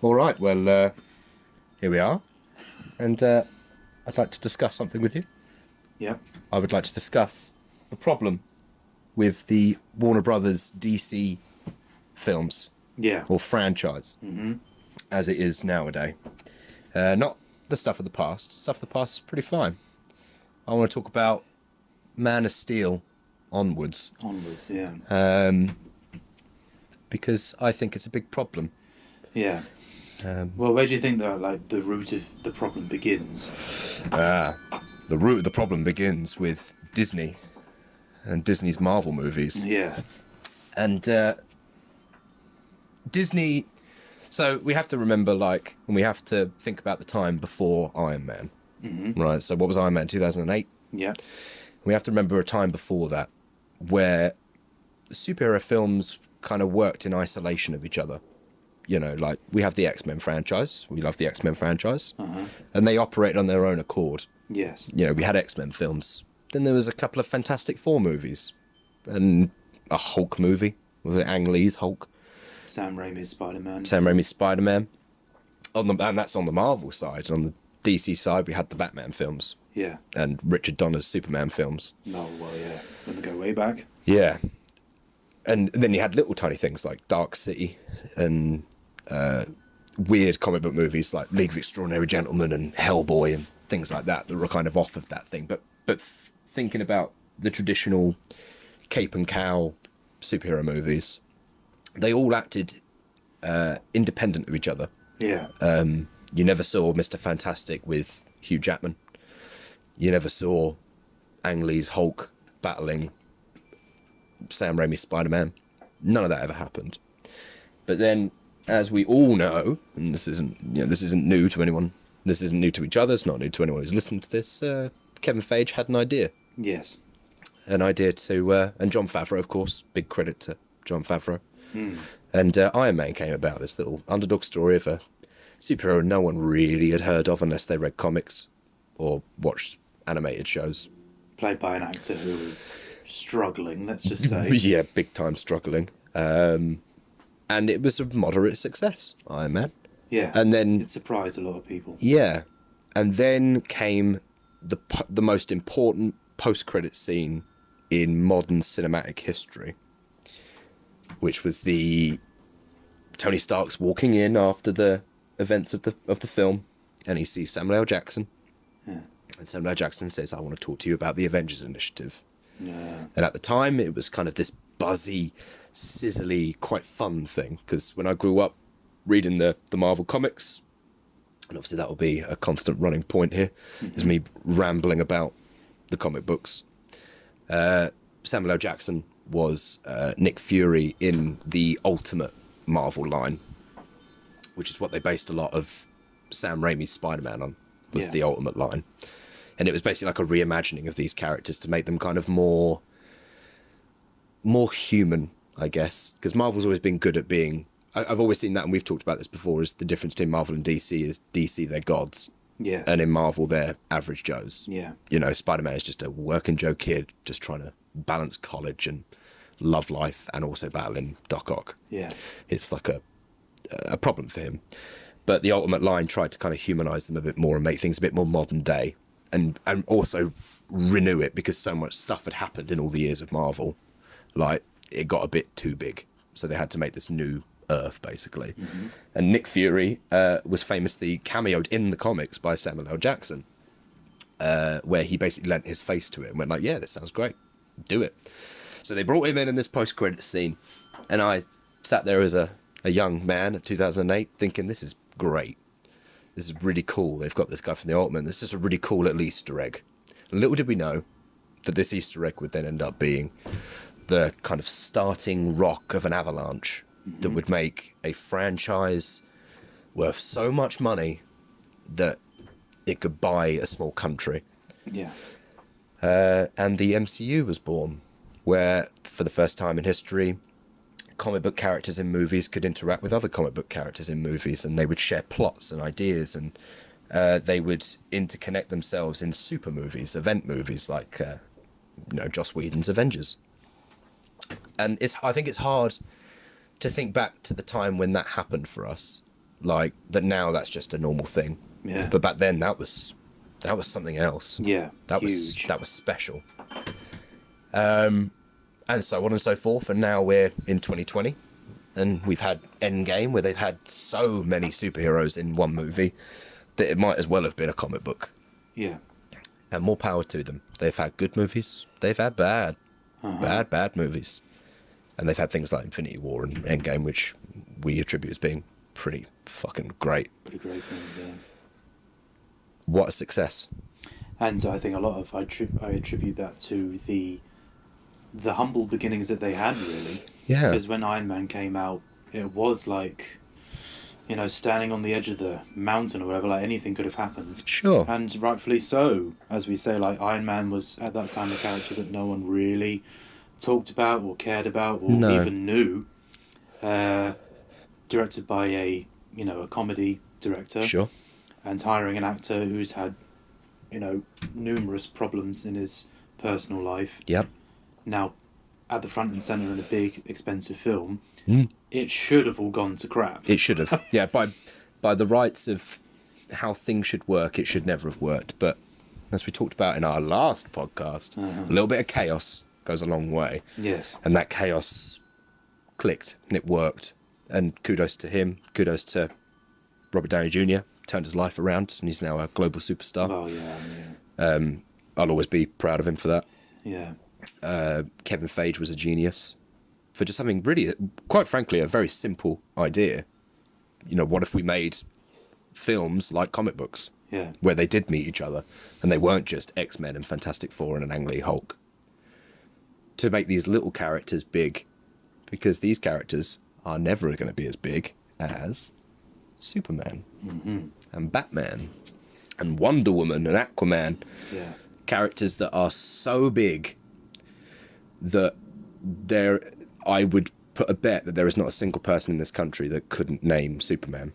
All right, well, here we are, and I'd like to discuss something with you. Yep. I would like to discuss the problem with the Warner Brothers DC films, Yeah. or franchise, as it is nowadays. Not the stuff of the past. Stuff of the past is pretty fine. I want to talk about Man of Steel onwards, Onwards. Yeah. because I think it's a big problem. Yeah. Well, where do you think the root of the problem begins? The root of the problem begins with Disney and Disney's Marvel movies. Yeah. And Disney, so we have to remember, and we have to think about the time before Iron Man, right? So what was Iron Man, 2008? Yeah. We have to remember a time before that where superhero films kind of worked in isolation of each other. You know, like, we have the X-Men franchise. We love the X-Men franchise. And they operate on their own accord. Yes. You know, we had X-Men films. Then there was a couple of Fantastic Four movies. And a Hulk movie. Was it Ang Lee's Hulk? Sam Raimi's Spider-Man. Sam Raimi's Spider-Man. And that's on the Marvel side. On the DC side, we had the Batman films. Yeah. And Richard Donner's Superman films. No, well, yeah. Gonna go way back. Yeah. And then you had little tiny things like Dark City and weird comic book movies like League of Extraordinary Gentlemen and Hellboy and things like that were kind of off of that thing. But thinking about the traditional cape and cow superhero movies, they all acted independent of each other. Yeah. You never saw Mr. Fantastic with Hugh Jackman. You never saw Ang Lee's Hulk battling Sam Raimi's Spider-Man. None of that ever happened. But then, as we all know, and this isn't new to anyone, this isn't new to each other, it's not new to anyone who's listened to this, Kevin Feige had an idea. Yes. An idea to, and Jon Favreau, of course, big credit to Jon Favreau. And Iron Man came about, this little underdog story of a superhero no one really had heard of unless they read comics or watched animated shows. Played by an actor who was struggling, let's just say. Yeah, big time struggling. And it was a moderate success, Iron Man. Yeah. And then it surprised a lot of people. Yeah, and then came the most important post-credit scene in modern cinematic history, which was the Tony Stark's walking in after the events of the film, and he sees Samuel L. Jackson. Yeah. And Samuel L. Jackson says, "I want to talk to you about the Avengers Initiative." Yeah. And at the time, it was kind of this buzzy, sizzly, quite fun thing. Because when I grew up reading the Marvel comics, and obviously that will be a constant running point here, is me rambling about the comic books. Samuel L. Jackson was Nick Fury in the Ultimate Marvel line, which is what they based a lot of Sam Raimi's Spider-Man on, was the Ultimate line. And it was basically like a reimagining of these characters to make them kind of more human, I guess. Because Marvel's always been good at being... I've always seen that, and we've talked about this before, is the difference between Marvel and DC is DC, they're gods. Yeah. And in Marvel, they're average Joes. Yeah. You know, Spider-Man is just a working Joe kid just trying to balance college and love life and also battling Doc Ock. Yeah. It's like a problem for him. But the Ultimate line tried to kind of humanize them a bit more and make things a bit more modern day. And also renew it, because so much stuff had happened in all the years of Marvel. Like, it got a bit too big. So they had to make this new Earth, basically. And Nick Fury was famously cameoed in the comics by Samuel L. Jackson, where he basically lent his face to it and went like, yeah, this sounds great. Do it. So they brought him in this post-credit scene. And I sat there as a young man at 2008 thinking, this is great. This is really cool. They've got this guy from the Ultimate. This is a really cool little Easter egg. And little did we know that this Easter egg would then end up being the kind of starting rock of an avalanche that would make a franchise worth so much money that it could buy a small country. Yeah. And the MCU was born, where for the first time in history, comic book characters in movies could interact with other comic book characters in movies, and they would share plots and ideas, and they would interconnect themselves in super movies, event movies like Joss Whedon's Avengers. And I think it's hard to think back to the time when that happened for us, like that. Now that's just a normal thing. Yeah. But back then that was something else. Yeah. That huge. was special. And so on and so forth. And now we're in 2020, and we've had Endgame, where they've had so many superheroes in one movie that it might as well have been a comic book. Yeah. And more power to them. They've had good movies. They've had bad movies. And they've had things like Infinity War and Endgame, which we attribute as being pretty fucking great. Pretty great films, yeah. What a success. And I think a lot of I attribute that to the humble beginnings that they had, really. Yeah. Because when Iron Man came out, it was like, standing on the edge of the mountain or whatever, like anything could have happened. Sure. And rightfully so. As we say, like Iron Man was at that time a character that no one really talked about or cared about or even knew. Directed by a comedy director. Sure. And hiring an actor who's had, numerous problems in his personal life. Yep. Now, at the front and centre in a big, expensive film, it should have all gone to crap. It should have. Yeah, by the rights of how things should work, it should never have worked. But as we talked about in our last podcast, a little bit of chaos goes a long way. Yes. And that chaos clicked and it worked. And kudos to him. Kudos to Robert Downey Jr. Turned his life around and he's now a global superstar. Oh, yeah. I'll always be proud of him for that. Yeah. Kevin Feige was a genius for just having really, quite frankly, a very simple idea. What if we made films like comic books? Yeah. Where they did meet each other and they weren't just X-Men and Fantastic Four and an Ang Lee Hulk. To make these little characters big, because these characters are never going to be as big as Superman and Batman and Wonder Woman and Aquaman. Yeah. Characters that are so big that I would put a bet that there is not a single person in this country that couldn't name Superman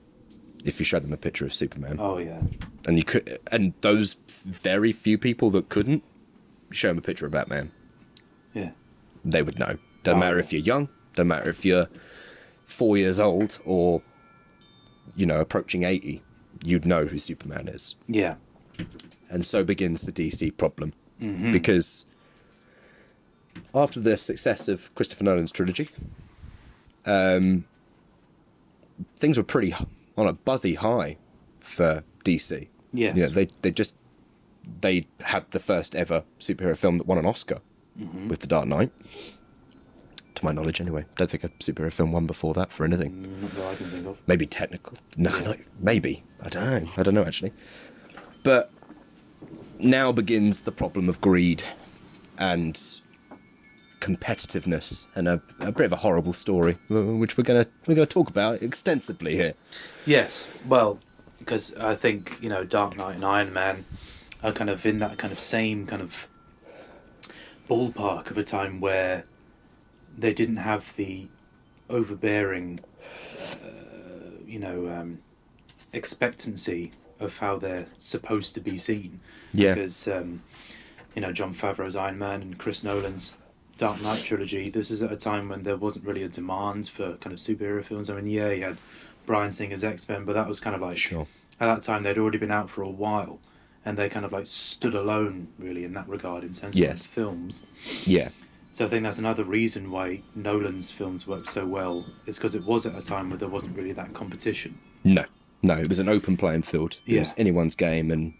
if you showed them a picture of Superman. Oh, yeah. And those very few people that couldn't, show them a picture of Batman. Yeah. They would know. Doesn't matter if you're young, doesn't matter if you're 4 years old or, approaching 80, you'd know who Superman is. Yeah. And so begins the DC problem. Because after the success of Christopher Nolan's trilogy, things were pretty on a buzzy high for DC. Yes. They had the first ever superhero film that won an Oscar with The Dark Knight. To my knowledge, anyway. Don't think a superhero film won before that for anything. Not that I can think of. Maybe technical. No, maybe. I don't know, actually. But now begins the problem of greed and competitiveness and a bit of a horrible story, which we're gonna talk about extensively here. Yes. Well, because I think, Dark Knight and Iron Man are kind of in that kind of same kind of ballpark of a time where they didn't have the overbearing, expectancy of how they're supposed to be seen. Yeah. Because, Jon Favreau's Iron Man and Chris Nolan's Dark Knight trilogy, this is at a time when there wasn't really a demand for kind of superhero films. I mean, yeah, you had Bryan Singer's X-Men, but that was kind of like... Sure. At that time, they'd already been out for a while, and they kind of like stood alone, really, in that regard, in terms of films. Yeah. So I think that's another reason why Nolan's films work so well, is because it was at a time where there wasn't really that competition. No, it was an open playing field. It was anyone's game, and,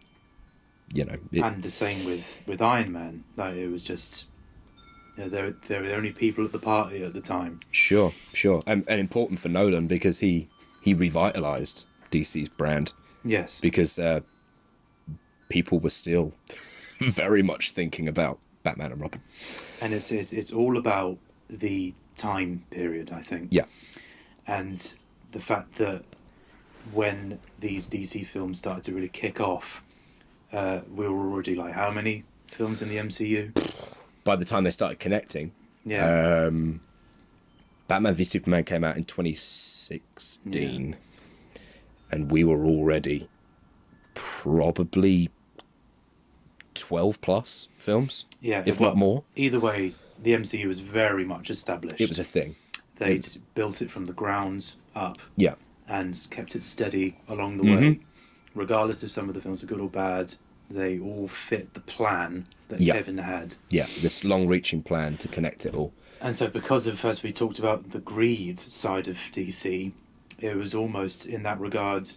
And the same with Iron Man. Like, it was just... they were the only people at the party at the time. Sure. And important for Nolan because he revitalised DC's brand. Yes. Because people were still very much thinking about Batman and Robin. And it's all about the time period, I think. Yeah. And the fact that when these DC films started to really kick off, we were already like, how many films in the MCU? By the time they started connecting, Batman v Superman came out in 2016, and we were already probably 12 plus films, if not more. Either way, the MCU was very much established. It was a thing. They'd built it from the ground up. Yeah. and kept it steady along the way. Regardless if some of the films are good or bad, they all fit the plan that Yep. Kevin had. Yeah, this long-reaching plan to connect it all. And so because of, as we talked about, the greed side of DC, it was almost, in that regard,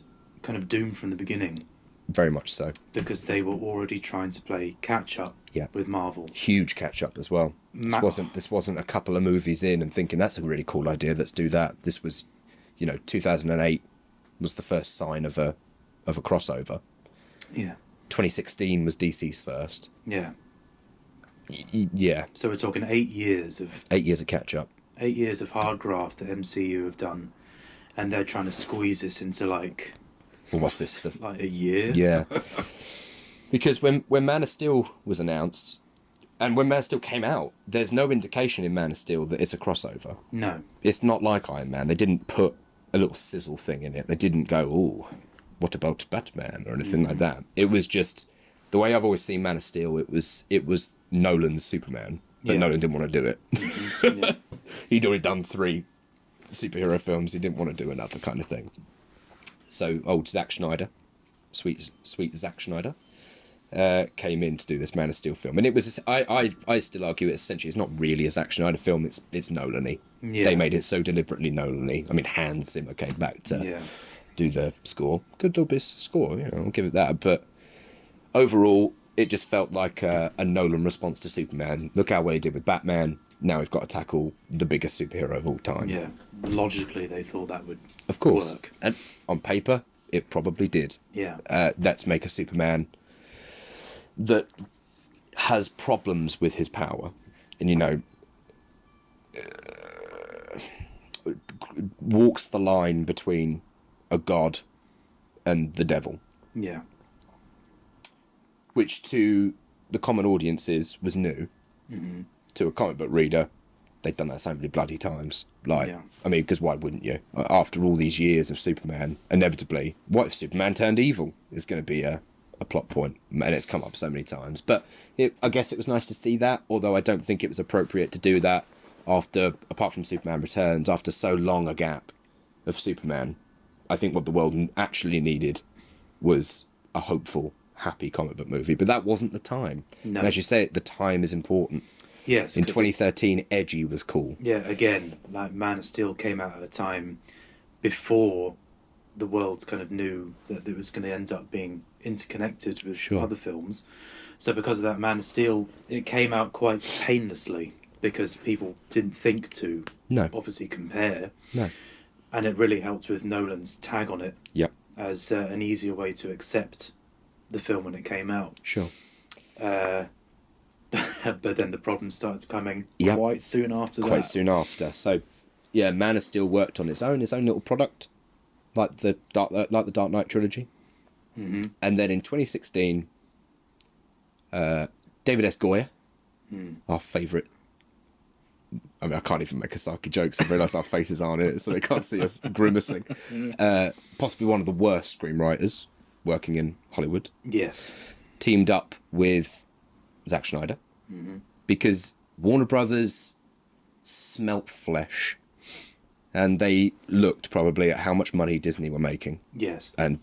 kind of doomed from the beginning. Very much so. Because they were already trying to play catch-up with Marvel. Huge catch-up as well. This wasn't a couple of movies in and thinking, that's a really cool idea, let's do that. This was, 2008 was the first sign of a crossover. Yeah. 2016 was DC's first. Yeah. Yeah. So we're talking 8 years of... 8 years of catch-up. 8 years of hard graft that MCU have done. And they're trying to squeeze this into, like... Well, what's this? Like a year? Yeah. Because when Man of Steel was announced, and when Man of Steel came out, there's no indication in Man of Steel that it's a crossover. No. It's not like Iron Man. They didn't put a little sizzle thing in it. They didn't go, oh, what about Batman or anything like that. It was just the way I've always seen Man of Steel. It was Nolan's Superman, but Nolan didn't want to do it. Yeah. He'd already done 3 superhero films. He didn't want to do another kind of thing. So old Zack Snyder, sweet Zack Snyder, came in to do this Man of Steel film, and it was. I still argue essentially it's not really a Zack Snyder film. It's Nolan-y. Yeah. They made it so deliberately Nolan-y. I mean, Hans Zimmer came back to do the score. Good little bit of score, I'll give it that. But overall, it just felt like a Nolan response to Superman. Look how well he did with Batman. Now we've got to tackle the biggest superhero of all time. Yeah. Logically, they thought that would of course work. And on paper, it probably did. Yeah. Let's make a Superman that has problems with his power, and walks the line between a god and the devil. Yeah. Which to the common audiences was new. Mm-hmm. To a comic book reader, they've done that so many bloody times. I mean, because why wouldn't you? After all these years of Superman, inevitably, what if Superman turned evil? Is going to be a plot point, and it's come up so many times. But I guess it was nice to see that, although I don't think it was appropriate to do that apart from Superman Returns, after so long a gap of Superman. I think what the world actually needed was a hopeful, happy comic book movie. But that wasn't the time. No. And as you say, the time is important. Yes. In 2013, edgy was cool. Yeah, again, like Man of Steel came out at a time before the world kind of knew that it was going to end up being interconnected with other films. So because of that, Man of Steel, it came out quite painlessly because people didn't think to obviously compare. No. And it really helped with Nolan's tag on it. Yep. As an easier way to accept the film when it came out. Sure. But then the problems started coming quite soon after that. Quite soon after. So, yeah, Man of Steel worked on its own little product, like the Dark Knight trilogy. Mm-hmm. And then in 2016, David S. Goyer, our favourite. I mean, I can't even make a Saki jokes. I realise our faces aren't in it, so they can't see us grimacing. Possibly one of the worst screenwriters working in Hollywood. Yes. Teamed up with Zack Snyder, because Warner Brothers smelt flesh, and they looked probably at how much money Disney were making. Yes. And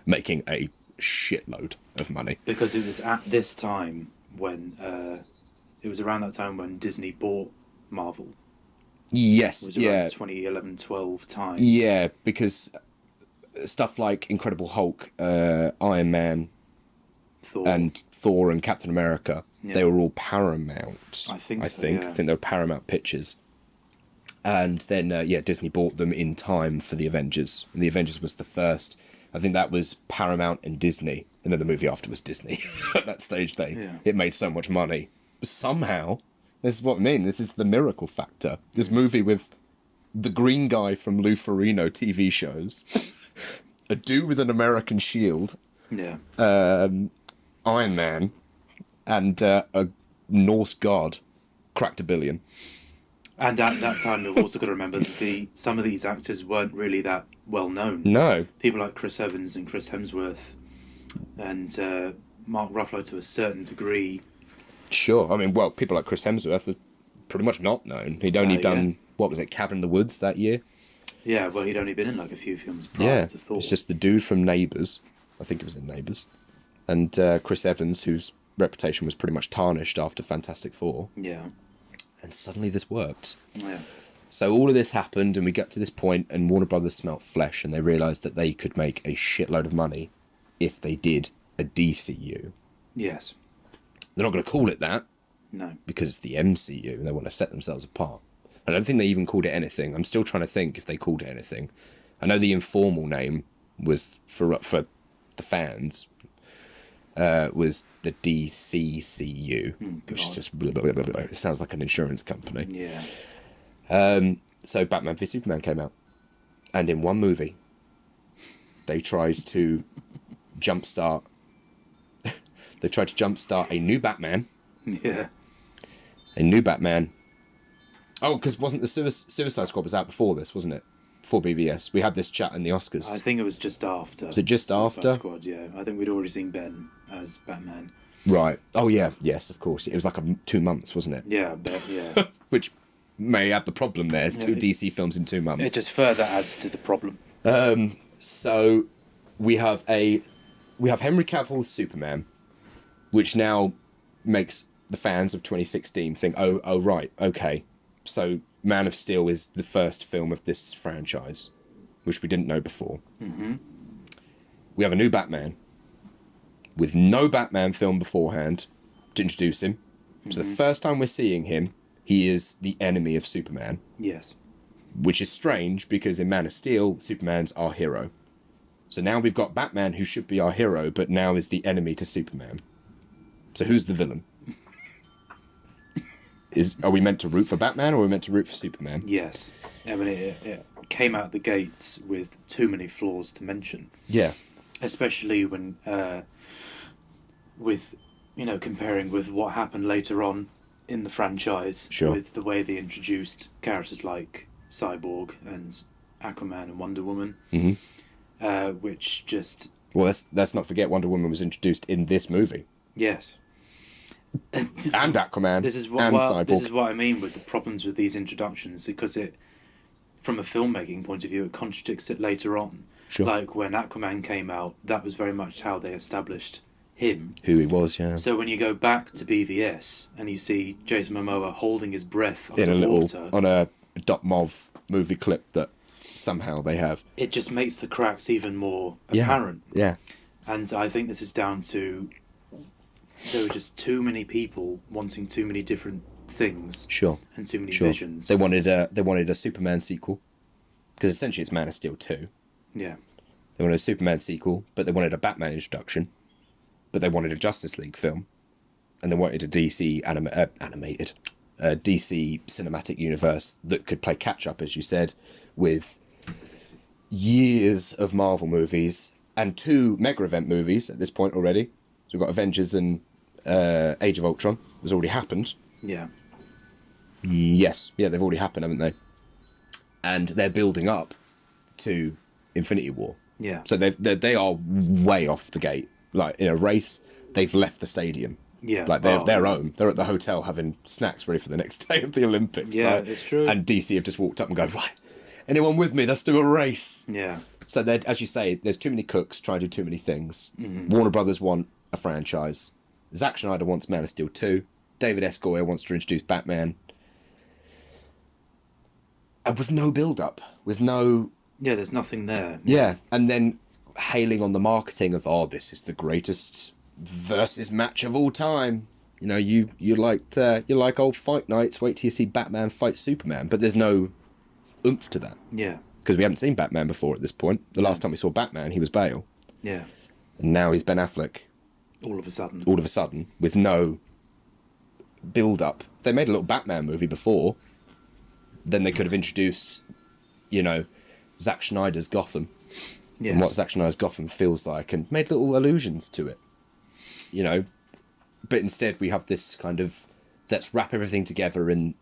making a shitload of money. Because it was at this time when it was around that time when Disney bought Marvel. Yes. It was around 2011-12 time. Yeah, because stuff like Incredible Hulk, Iron Man, Thor and Captain America, they were all Paramount. I think they were Paramount Pictures. And then, Disney bought them in time for the Avengers. And the Avengers was the first. I think that was Paramount and Disney. And then the movie after was Disney. At that stage, it made so much money. Somehow, this is what I mean. This is the miracle factor. This movie with the green guy from Lou Ferrigno TV shows, a dude with an American shield, Iron Man, and a Norse god cracked $1 billion. And at that time, we've also got to remember that some of these actors weren't really that well known. No. People like Chris Evans and Chris Hemsworth, and Mark Ruffalo to a certain degree. Sure. I mean, well, people like Chris Hemsworth were pretty much not known. He'd only done, what was it, Cabin in the Woods that year? Yeah, well, he'd only been in like a few films prior to Thor. It's just the dude from Neighbours. I think it was in Neighbours. And Chris Evans, whose reputation was pretty much tarnished after Fantastic Four. Yeah. And suddenly this worked. Yeah. So all of this happened, and we got to this point, and Warner Brothers smelt flesh, and they realised that they could make a shitload of money if they did a DCU. Yes. They're not going to call it that. No. Because it's the MCU, and they want to set themselves apart. I don't think they even called it anything. I'm still trying to think if they called it anything. I know the informal name was, for the fans, was the DCCU, which is just blah, blah, blah, blah. It sounds like an insurance company. Yeah. So Batman v Superman came out, and in one movie, they tried to jumpstart. They tried to jumpstart a new Batman. Yeah. A new Batman. Oh, because wasn't the Suicide Squad was out before this, wasn't it? Before BVS. We had this chat in the Oscars. I think it was just after. Was it just Suicide after? Squad, yeah. I think we'd already seen Ben as Batman. Right. Oh, yeah. Yes, of course. It was like 2 months, wasn't it? Yeah, but yeah. Which may have the problem there. It's two DC films in 2 months. It just further adds to the problem. So we have Henry Cavill's Superman, which now makes the fans of 2016 think, oh right, okay. So Man of Steel is the first film of this franchise, which we didn't know before. Mm-hmm. We have a new Batman with no Batman film beforehand to introduce him. Mm-hmm. So the first time we're seeing him, he is the enemy of Superman. Yes. Which is strange because in Man of Steel, Superman's our hero. So now we've got Batman, who should be our hero, but now is the enemy to Superman. So who's the villain? Are we meant to root for Batman or are we meant to root for Superman? Yes. I mean, it came out the gates with too many flaws to mention. Yeah. Especially when, with, comparing with what happened later on in the franchise. Sure. With the way they introduced characters like Cyborg and Aquaman and Wonder Woman. Mm-hmm. Which just... Well, let's not forget Wonder Woman was introduced in this movie. Yes. And Aquaman and Cyborg. This is what I mean with the problems with these introductions, because it, from a filmmaking point of view, it contradicts it later on. Sure. Like when Aquaman came out, that was very much how they established him. Who he was, yeah. So when you go back to BVS and you see Jason Momoa holding his breath in underwater, on a .mov movie clip that somehow they have, it just makes the cracks even more apparent. Yeah. And I think this is down to there were just too many people wanting too many different things. Sure. And too many visions. They wanted a Superman sequel, because essentially it's Man of Steel 2. Yeah. They wanted a Superman sequel, but they wanted a Batman introduction, but they wanted a Justice League film, and they wanted a DC animated DC cinematic universe that could play catch up, as you said, with years of Marvel movies and 2 mega event movies at this point already. So we've got Avengers and Age of Ultron. It's already happened. Yeah. Yes. Yeah, they've already happened, haven't they? And they're building up to Infinity War. Yeah. So they are way off the gate. Like, in a race, they've left the stadium. Yeah. Like, they're their own. They're at the hotel having snacks ready for the next day of the Olympics. Yeah, like, it's true. And DC have just walked up and go, right, anyone with me? Let's do a race. Yeah. So, as you say, there's too many cooks trying to do too many things. Mm-hmm. Warner Brothers want a franchise. Zack Snyder wants Man of Steel 2. David S. Goyer wants to introduce Batman. And with no build-up. With no... Yeah, there's nothing there. Yeah, and then hailing on the marketing of, this is the greatest versus match of all time. You like old fight nights, wait till you see Batman fight Superman. But there's no oomph to that. Yeah. Because we haven't seen Batman before at this point. The last time we saw Batman, he was Bale. Yeah. And now he's Ben Affleck. All of a sudden, with no build-up. If they made a little Batman movie before, then they could have introduced, Zack Snyder's Gotham. Yes. And what Zack Snyder's Gotham feels like, and made little allusions to it. But instead we have this kind of, let's wrap everything together and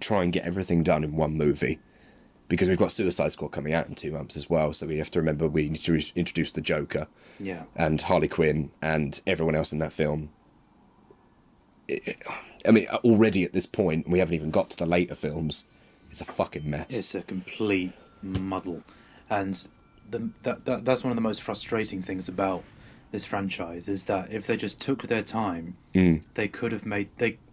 try and get everything done in one movie. Because we've got Suicide Squad coming out in 2 months as well, so we have to remember we need to introduce the Joker, and Harley Quinn, and everyone else in that film. Mm-hmm. Already at this point, we haven't even got to the later films. It's a fucking mess. It's a complete muddle, and that's one of the most frustrating things about this franchise is that if they just took their time, they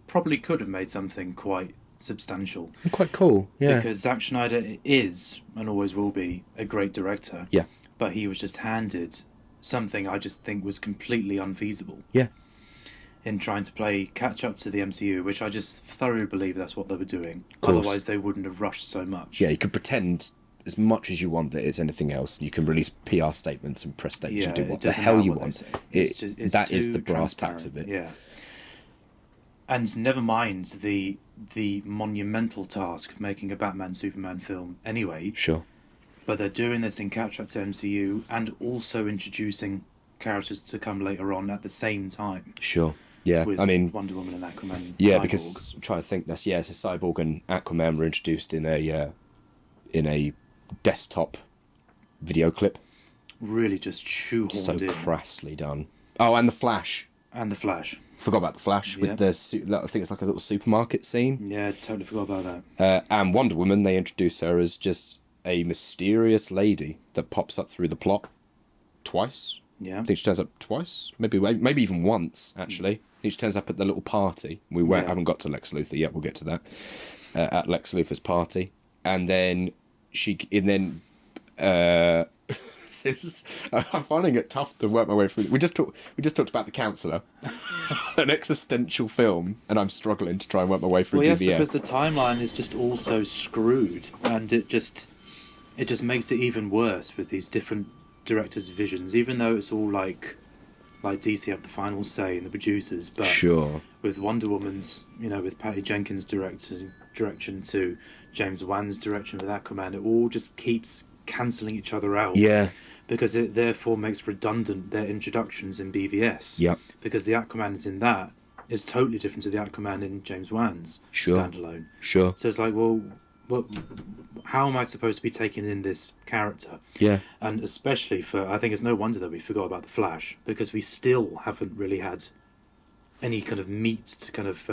probably could have made something quite substantial. Quite cool, yeah. Because Zack Snyder is and always will be a great director. Yeah. But he was just handed something I just think was completely unfeasible. Yeah. In trying to play catch up to the MCU, which I just thoroughly believe that's what they were doing. Course. Otherwise, they wouldn't have rushed so much. Yeah, you could pretend as much as you want that it's anything else. You can release PR statements and press statements and do what the hell you want. That is the brass tacks of it. Yeah. And never mind the monumental task of making a Batman Superman film anyway. Sure. But they're doing this in catch up to MCU and also introducing characters to come later on at the same time. Sure. Yeah, with I mean, Wonder Woman and Aquaman. Yeah, Cyborg. because I'm trying to think. So Cyborg and Aquaman were introduced in a desktop video clip. Really just shoehorned So in. crassly done. Oh, and the Flash. And the Flash. Forgot about the Flash with the I think it's like a little supermarket scene. Yeah, totally forgot about that. And Wonder Woman, they introduce her as just a mysterious lady that pops up through the plot twice. Yeah. I think she turns up twice, maybe even once, actually. I think she turns up at the little party. Haven't got to Lex Luthor yet, we'll get to that. At Lex Luthor's party. And then I'm finding it tough to work my way through. We just talked about The Counselor, an existential film, and I'm struggling to try and work my way through Well, yes, DVS. because the timeline is just all so screwed, and it just makes it even worse with these different directors' visions. Even though it's all like DC have the final say in the producers, but sure. With Wonder Woman's, with Patty Jenkins' direction to James Wan's direction with Aquaman, it all just keeps cancelling each other out. Yeah. Because it therefore makes redundant their introductions in BVS. Yep. Because the Aquaman that's in that is totally different to the Aquaman in James Wan's standalone. Sure. So it's like, well, how am I supposed to be taking in this character? Yeah. And especially I think it's no wonder that we forgot about the Flash, because we still haven't really had any kind of meat to kind of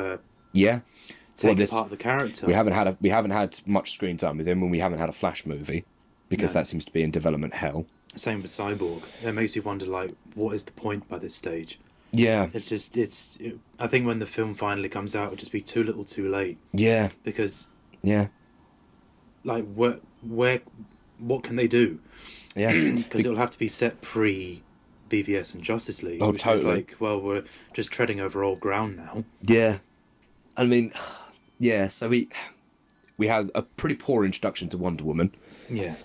take apart the character. We haven't had much screen time with him, and we haven't had a Flash movie, because that seems to be in development hell. Same with Cyborg. It makes you wonder, like, what is the point by this stage? Yeah. I think when the film finally comes out, it'll just be too little too late. Yeah. Because... Yeah. Like, what can they do? Yeah. Because it'll have to be set pre-BVS and Justice League. Oh, which totally. Is like, well, we're just treading over old ground now. Yeah. I mean, yeah, so we had a pretty poor introduction to Wonder Woman. Yeah.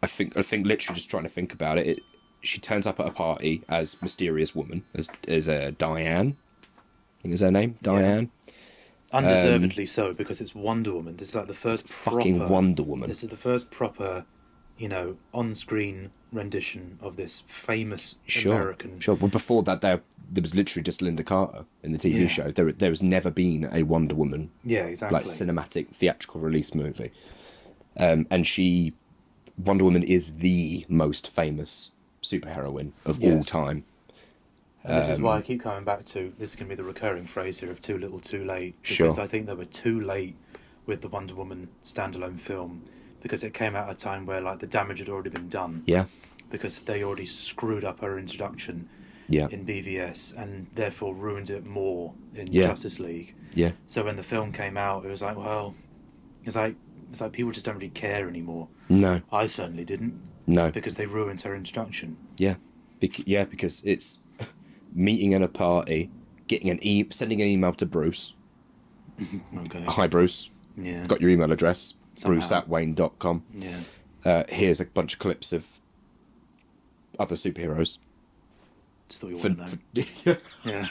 I think literally just trying to think about it, she turns up at a party as mysterious woman, as Diane. I think is her name, Diane. Undeservedly so, because it's Wonder Woman. This is like the first fucking Wonder Woman. This is the first proper, on-screen rendition of this famous American. Sure. Well, before that, there was literally just Linda Carter in the TV show. There has never been a Wonder Woman. Yeah, exactly. Like cinematic theatrical release movie, and Wonder Woman is the most famous superheroine of all time. And this is why I keep coming back to, this is going to be the recurring phrase here of too little too late. Because Sure. I think they were too late with the Wonder Woman standalone film, because it came out at a time where like the damage had already been done. Yeah. Because they already screwed up her introduction in BVS and therefore ruined it more in Justice League. Yeah. So when the film came out, it was like, well, it's like people just don't really care anymore. No. I certainly didn't. No. Because they ruined her introduction. Yeah. Because it's meeting at a party, getting sending an email to Bruce. Okay. Hi, Bruce. Yeah. Got your email address. Somehow. Bruce@wayne.com. Yeah. Here's a bunch of clips of other superheroes. Just thought you wanted to know. Yeah.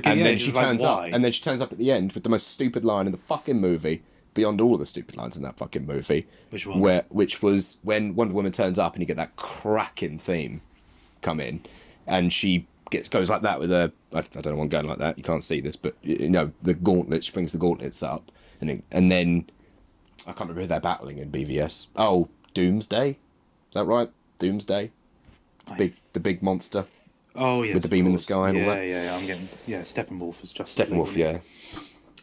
And then she turns up. And then she turns up at the end with the most stupid line in the fucking movie, beyond all the stupid lines in that fucking movie. Which one? Which was when Wonder Woman turns up and you get that cracking theme come in, and she goes like that with I don't know why I'm going like that. You can't see this, but the gauntlet. She brings the gauntlets up, and then I can't remember who they're battling in BVS. Oh, Doomsday. Is that right? Doomsday. The big monster. Oh yeah, with the beam in the sky and all that. Yeah. I'm getting Steppenwolf was just Steppenwolf, yeah.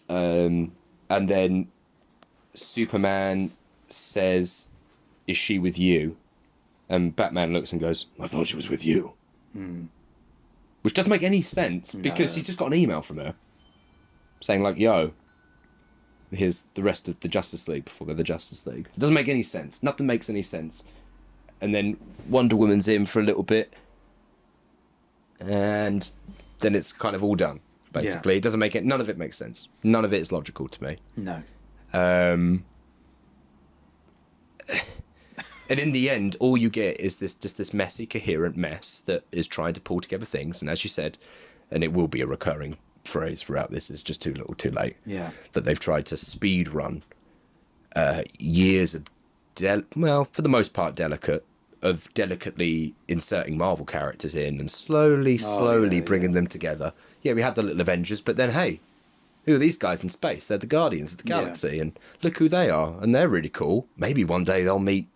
And then Superman says, "Is she with you?" And Batman looks and goes, "I thought she was with you." Which doesn't make any sense, because he just got an email from her saying, like, "Yo, here's the rest of the Justice League before they're the Justice League." It doesn't make any sense. Nothing makes any sense. And then Wonder Woman's in for a little bit, and then it's kind of all done, basically. It doesn't make it... None of it makes sense. None of it is logical to me. No. And in the end, all you get is this messy, coherent mess that is trying to pull together things. And as you said, and it will be a recurring phrase throughout this, is just too little too late. Yeah. That they've tried to speed run years of, for the most part, delicately inserting Marvel characters in and slowly bringing them together. Yeah, we had the little Avengers, but then, hey, who are these guys in space? They're the Guardians of the Galaxy, and look who they are, and they're really cool. Maybe one day they'll meet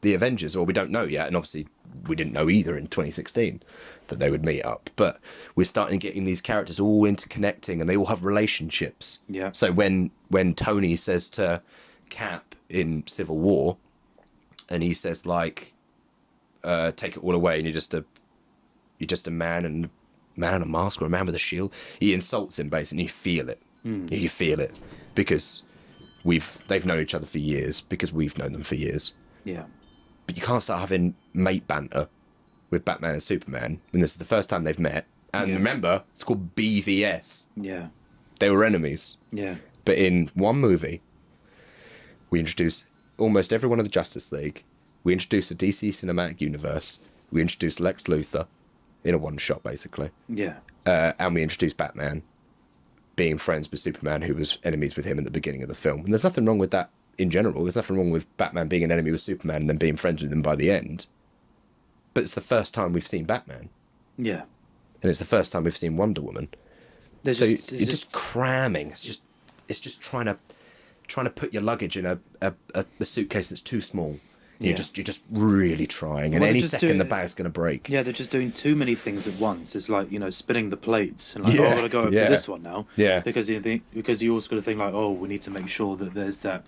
the Avengers, or we don't know yet, and obviously we didn't know either in 2016 that they would meet up. But we're starting getting these characters all interconnecting, and they all have relationships. Yeah. So when Tony says to Cap in Civil War, and he says, like, take it all away, and you're just a man and a mask, or a man with a shield. He insults him, basically, and you feel it. You feel it, because they've known each other for years, because we've known them for years. Yeah. But you can't start having mate banter with Batman and Superman when this is the first time they've met. And remember, it's called BVS. Yeah. They were enemies. Yeah. But in one movie, we introduce almost everyone of the Justice League. We introduce the DC Cinematic Universe. We introduce Lex Luthor in a one-shot, basically. Yeah. And we introduce Batman being friends with Superman, who was enemies with him at the beginning of the film. And there's nothing wrong with that in general. There's nothing wrong with Batman being an enemy with Superman and then being friends with him by the end. But it's the first time we've seen Batman. Yeah. And it's the first time we've seen Wonder Woman. You're just cramming. It's just trying to put your luggage in a suitcase that's too small. You're just really trying, and any second the bag's going to break. Yeah, they're just doing too many things at once. It's like, spinning the plates and like, oh, I've got to go over to this one now. Yeah. Because you also got to think like, oh, we need to make sure that there's that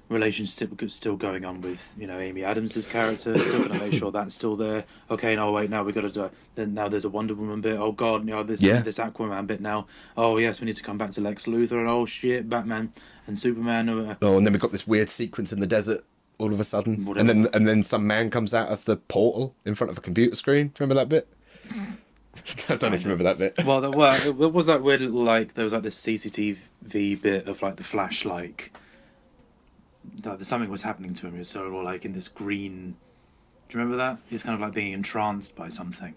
relationship still going on with Amy Adams' character. Still going to make sure that's still there. Okay, no, wait, now we got to do it. Then now there's a Wonder Woman bit. Oh God, this Aquaman bit now. Oh yes, we need to come back to Lex Luthor, and oh shit, Batman and Superman. Oh, and then we've got this weird sequence in the desert. All of a sudden, and then some man comes out of the portal in front of a computer screen. Remember that bit? I don't know if you remember that bit. Well, it was that weird little, like, there was like this CCTV bit of like the Flash, like something was happening to him. He was sort of like in this green. Do you remember that? He was kind of like being entranced by something,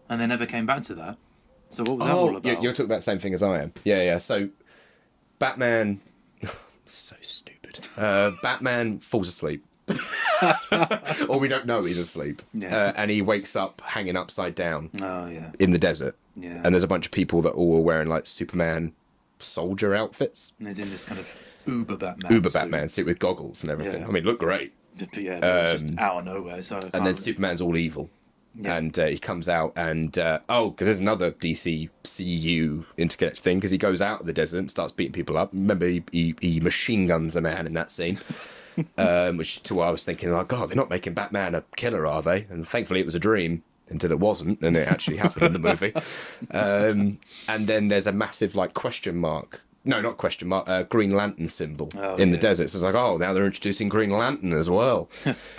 and they never came back to that. So what was that all about? You're talking about the same thing as I am. Yeah. So Batman. So stupid. Batman falls asleep. Or we don't know he's asleep. Yeah. And he wakes up hanging upside down. Oh, yeah. In the desert. Yeah. And there's a bunch of people that all were wearing like Superman soldier outfits. And he's in this kind of Uber Batman suit with goggles and everything. Yeah. I mean, look great. But yeah, just out of nowhere. So and then Superman's all evil. Yeah. And he comes out and, because there's another DCEU interconnected thing, because he goes out of the desert and starts beating people up. Remember, he machine guns a man in that scene, which to what I was thinking, like, God, they're not making Batman a killer, are they? And thankfully it was a dream until it wasn't, and it actually happened in the movie. And then there's a massive, like, question mark. No, not question mark. Green Lantern symbol in the desert. So it's like, oh, now they're introducing Green Lantern as well.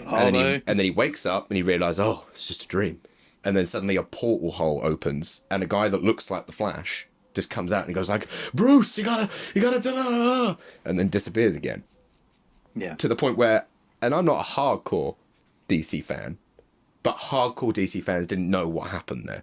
And then he wakes up and he realises, oh, it's just a dream. And then suddenly a portal hole opens, and a guy that looks like the Flash just comes out and he goes like, Bruce, you gotta da-da-da-da," and then disappears again. Yeah. To the point where, and I'm not a hardcore DC fan, but hardcore DC fans didn't know what happened there.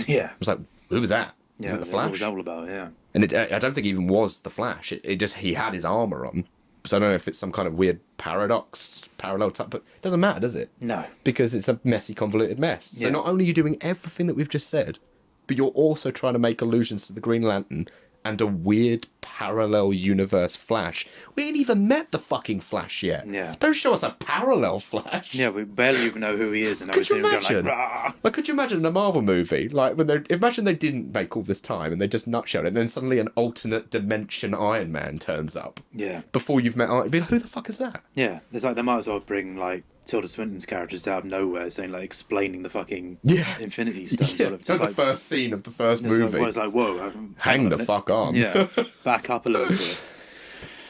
Yeah. It was like, who was that? Was it the Flash? What was that all about? Yeah. And I don't think it even was the Flash. He had his armor on. So I don't know if it's some kind of weird parallel type, but it doesn't matter, does it? No. Because it's a messy, convoluted mess. So not only are you doing everything that we've just said, but you're also trying to make allusions to the Green Lantern and a weird parallel universe Flash. We ain't even met the fucking Flash yet. Yeah. Don't show us a parallel Flash. Yeah, we barely even know who he is, and I was Could you going imagine? like, rah! Like, could you imagine in a Marvel movie, like when they imagine they didn't make all this time and they just nutshelled it, and then suddenly an alternate dimension Iron Man turns up Yeah. before you've met Iron. Be like, who the fuck is that? Yeah. It's like they might as well bring like Tilda Swinton's characters out of nowhere, saying like explaining the fucking Infinity Stones. Yeah, Just that's like, the first scene of the first it's movie. Like, it's like, whoa, Hang the fuck on. Yeah, back up a little bit.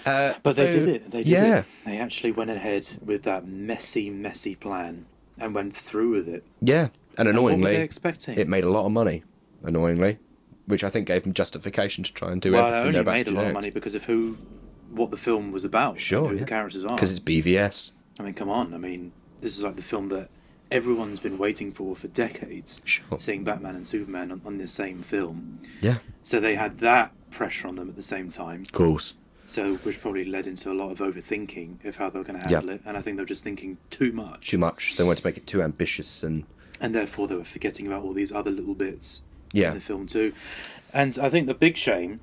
But they did it. They did it. They actually went ahead with that messy plan and went through with it. Yeah, and annoyingly, what were they expecting? it made a lot of money. Annoyingly, which I think gave them justification to try and do everything Well, it they're only about made to a do lot of next. money because of what the film was about. Sure, and who yeah. the characters are. Because it's BVS. I mean, come on. I mean, this is like the film that everyone's been waiting for decades. Sure. Seeing Batman and Superman on the same film. Yeah, So they had that pressure on them at the same time. of course. So, which probably led into a lot of overthinking of how they were going to handle it. And I think they were just thinking too much. Too much. They wanted to make it too ambitious and Therefore they were forgetting about all these other little bits yeah, in the film too. And I think the big shame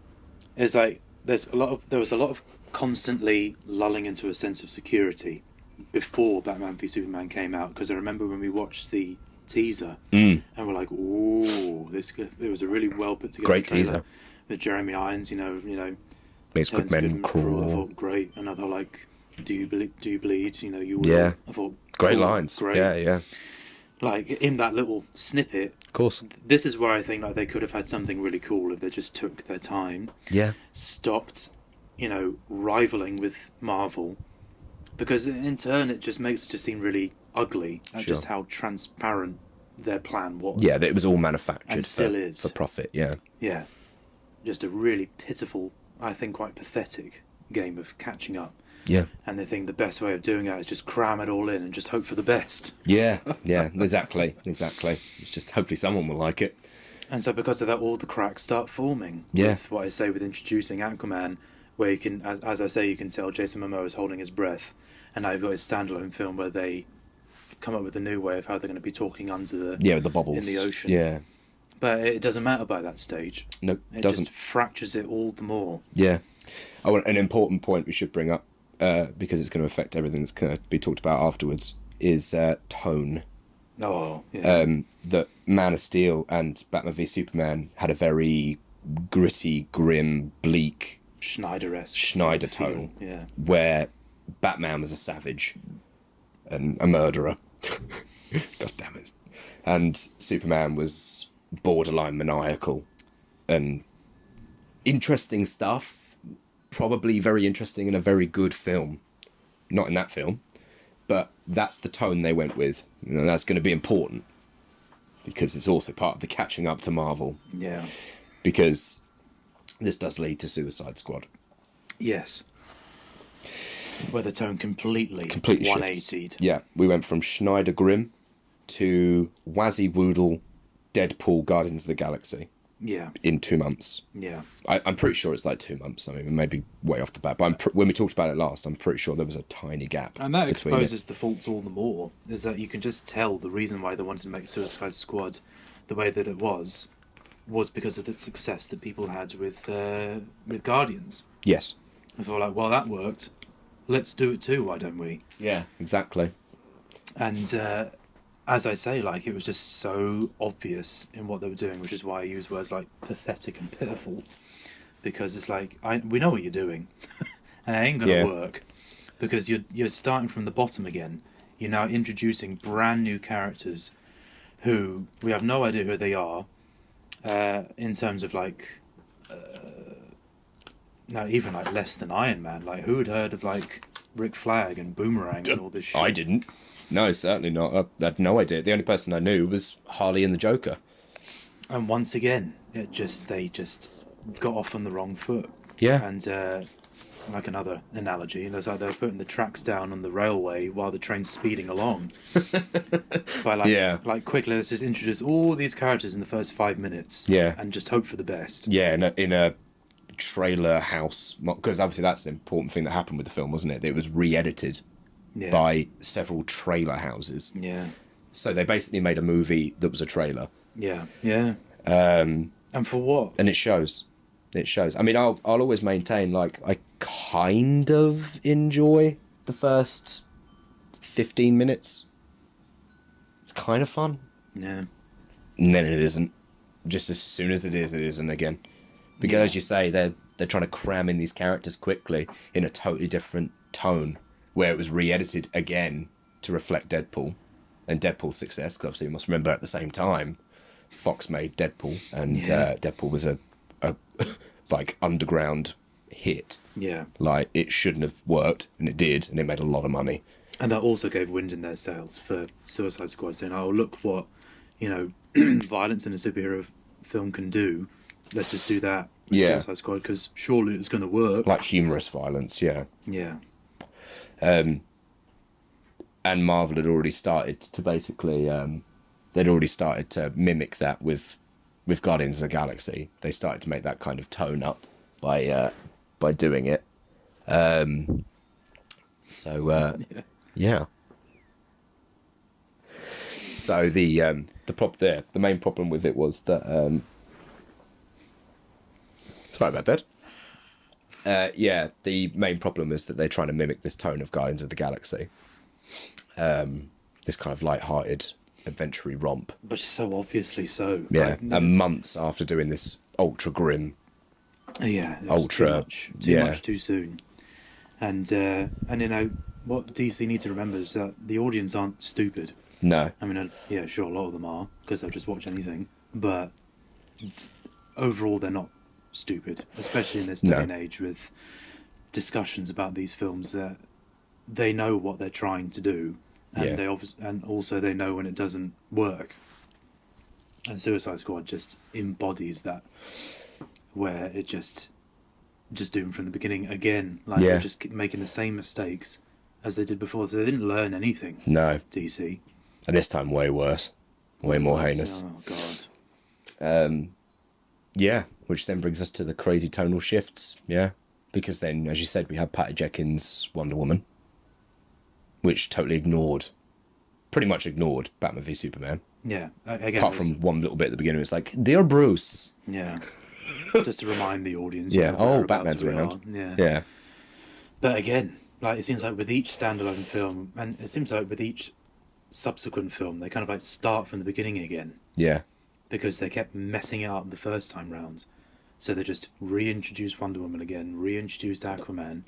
is like there was a lot of constantly lulling into a sense of security before Batman v Superman came out, because I remember when we watched the teaser and we're like, ooh, it was a really well put together Great trailer teaser. with Jeremy Irons, you know, makes good turns men good and cruel. I crawl. thought great, and I thought like, do you bleed? You know, you will. Yeah. I thought Great cool, lines. great. Yeah, Like in that little snippet, of course. this is where I think like they could have had something really cool if they just took their time, Yeah, stopped, rivaling with Marvel, because in turn it just makes it just seem really ugly at Sure. just how transparent their plan was. yeah. That it was all manufactured And still is. for profit. Yeah, Yeah. Just a really pitiful, I think quite pathetic game of catching up. yeah, And they think the best way of doing it is just cram it all in and just hope for the best. yeah. Exactly. It's just hopefully someone will like it. And so because of that, all the cracks start forming. Yeah. With what I say with introducing Aquaman, where you can, as I say, you can tell Jason Momoa is holding his breath. And now you've got his standalone film where they come up with a new way of how they're going to be talking under the The bubbles in the ocean. Yeah, But it doesn't matter by that stage. no, It doesn't. just fractures it all the more. Yeah. Oh, an important point we should bring up, because it's going to affect everything that's going to be talked about afterwards, is tone. Oh, yeah. That Man of Steel and Batman v Superman had a very gritty, grim, bleak Schneider-esque. Schneider feel. tone, Yeah. where Batman was a savage and a murderer. God damn it. And Superman was borderline maniacal and interesting stuff. Probably very interesting in a very good film. Not in that film, but that's the tone they went with. And that's going to be important because it's also part of the catching up to Marvel, Yeah. because this does lead to Suicide Squad. Yes. Where the tone completely Shifts. 180'd. Yeah, we went from Schneider Grim to Wazzy Woodle Deadpool Guardians of the Galaxy Yeah. in 2 months. Yeah. I'm pretty sure it's like 2 months. I mean, maybe way off the bat, but when we talked about it last, I'm pretty sure there was a tiny gap. And that between it. exposes the faults all the more, is that you can just tell the reason why they wanted to make Suicide Squad the way that it was because of the success that people had with Guardians. Yes. I thought like, well, that worked. Let's do it too, why don't we? Yeah, exactly. And as I say, like, it was just so obvious in what they were doing, which is why I use words like pathetic and pitiful, because it's like, we know what you're doing, and it ain't gonna work, because you're starting from the bottom again. You're now introducing brand new characters who we have no idea who they are, in terms of like, no, even like less than Iron Man. Like, who had heard of like Rick Flag and Boomerang and all this shit? I didn't. No, certainly not. I had no idea. The only person I knew was Harley and the Joker. And once again, they just got off on the wrong foot. Yeah. And like another analogy, there's like they were putting the tracks down on the railway while the train's speeding along. By like quickly, let's just introduce all these characters in the first 5 minutes. Yeah. And just hope for the best. Yeah, in a trailer house, because obviously that's an important thing that happened with the film, wasn't it? It was re-edited by several trailer houses. Yeah. So they basically made a movie that was a trailer. Yeah. Yeah. And And for what? it shows. it shows. I mean, I'll always maintain, like, I kind of enjoy the first 15 minutes. It's kind of fun. Yeah. And then it isn't. Just as soon as it isn't again. Because as you say, they're trying to cram in these characters quickly in a totally different tone, where it was re-edited again to reflect Deadpool and Deadpool's success. Because obviously you must remember at the same time, Fox made Deadpool, and Deadpool was a like underground hit. Yeah. Like, it shouldn't have worked, and it did, and it made a lot of money. And that also gave wind in their sails for Suicide Squad, saying, "Oh, look what, violence in a superhero film can do. Let's just do that with Suicide Squad, because surely it's going to work." Like humorous violence, yeah. Yeah. And Marvel had already started to basically, they'd already started to mimic that with Guardians of the Galaxy. They started to make that kind of tone up by doing it. Yeah. So the main problem with it was that sorry about that. The main problem is that they're trying to mimic this tone of Guardians of the Galaxy. This kind of light-hearted, adventure-y romp. But so obviously so. Yeah, and months after doing this ultra grim. Yeah, it was ultra too much too soon. And what DC needs to remember is that the audience aren't stupid. No. I mean, sure, a lot of them are, because they'll just watch anything. But overall, they're not stupid, especially in this day and age with discussions about these films that they know what they're trying to do, and and also they know when it doesn't work. And Suicide Squad just embodies that, where it just doomed from the beginning again. Like, they're just keep making the same mistakes as they did before. So they didn't learn anything. No. DC. And this time way worse. Way more heinous. Oh, God. Which then brings us to the crazy tonal shifts. Yeah. Because then, as you said, we had Patty Jenkins' Wonder Woman, which pretty much ignored Batman v Superman. Yeah. Again, apart from one little bit at the beginning, it's like, "Dear Bruce." Yeah. Just to remind the audience. Yeah. Oh, Batman's around. Yeah. Yeah. But again, like, it seems like with each standalone film, and it seems like with each subsequent film, they kind of like start from the beginning again. Yeah. Because they kept messing it up the first time round. So they just reintroduced Wonder Woman again, reintroduced Aquaman,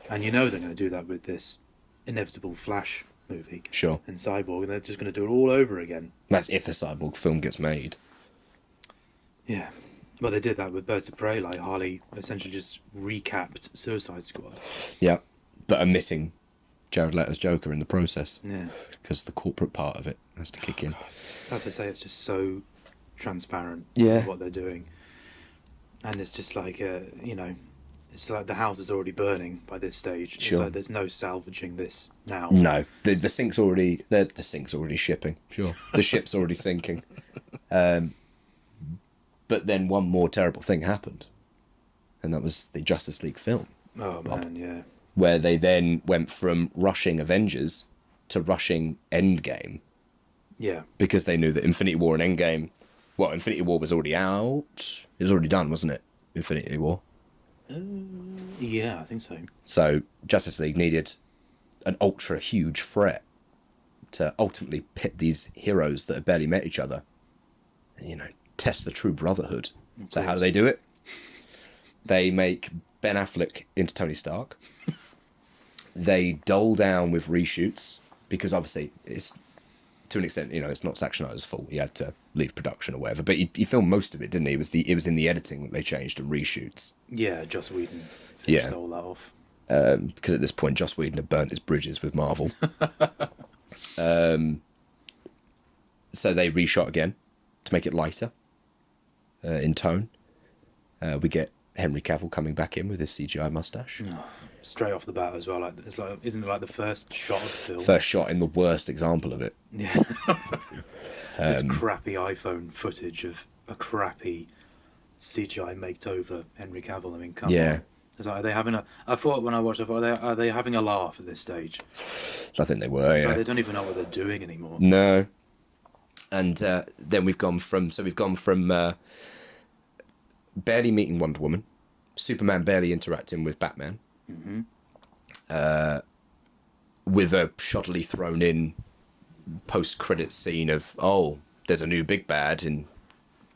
and they're going to do that with this inevitable Flash movie. Sure. And Cyborg, and they're just going to do it all over again. That's if a Cyborg film gets made. Yeah. Well, they did that with Birds of Prey. Like, Harley essentially just recapped Suicide Squad. Yeah. But omitting Jared Leto's Joker in the process. Yeah. Because the corporate part of it has to kick in. As I say, it's just so transparent. Yeah. What they're doing. And it's just like, it's like the house is already burning by this stage. Sure. It's like there's no salvaging this now. No. The sink's already... The sink's already shipping. Sure. The ship's already sinking. But then one more terrible thing happened. And that was the Justice League film. Oh, man, yeah. Where they then went from rushing Avengers to rushing Endgame. Yeah. Because they knew that Infinity War and Endgame... Well, Infinity War was already out. It was already done, wasn't it? Infinity War. Yeah, I think so. So Justice League needed an ultra huge threat to ultimately pit these heroes that have barely met each other. And, test the true brotherhood. So how do they do it? They make Ben Affleck into Tony Stark. They dull down with reshoots because obviously it's, to an extent, it's not Zack Snyder's fault. He had to leave production or whatever, but he filmed most of it, didn't he? It was in the editing that they changed and reshoots. Yeah, Joss Whedon finished all that off. Because at this point, Joss Whedon had burnt his bridges with Marvel. So they reshot again to make it lighter in tone. We get Henry Cavill coming back in with his CGI mustache. Oh, straight off the bat as well. Isn't it like the first shot of the film? First shot in the worst example of it. Yeah. This crappy iPhone footage of a crappy CGI maked over Henry Cavill. I mean, come on. It's like, are they having I thought when I watched it, are they having a laugh at this stage? I think they were, It's like they don't even know what they're doing anymore. No. And then we've gone from barely meeting Wonder Woman, Superman barely interacting with Batman, with a shoddily thrown in post-credit scene of, there's a new big bad in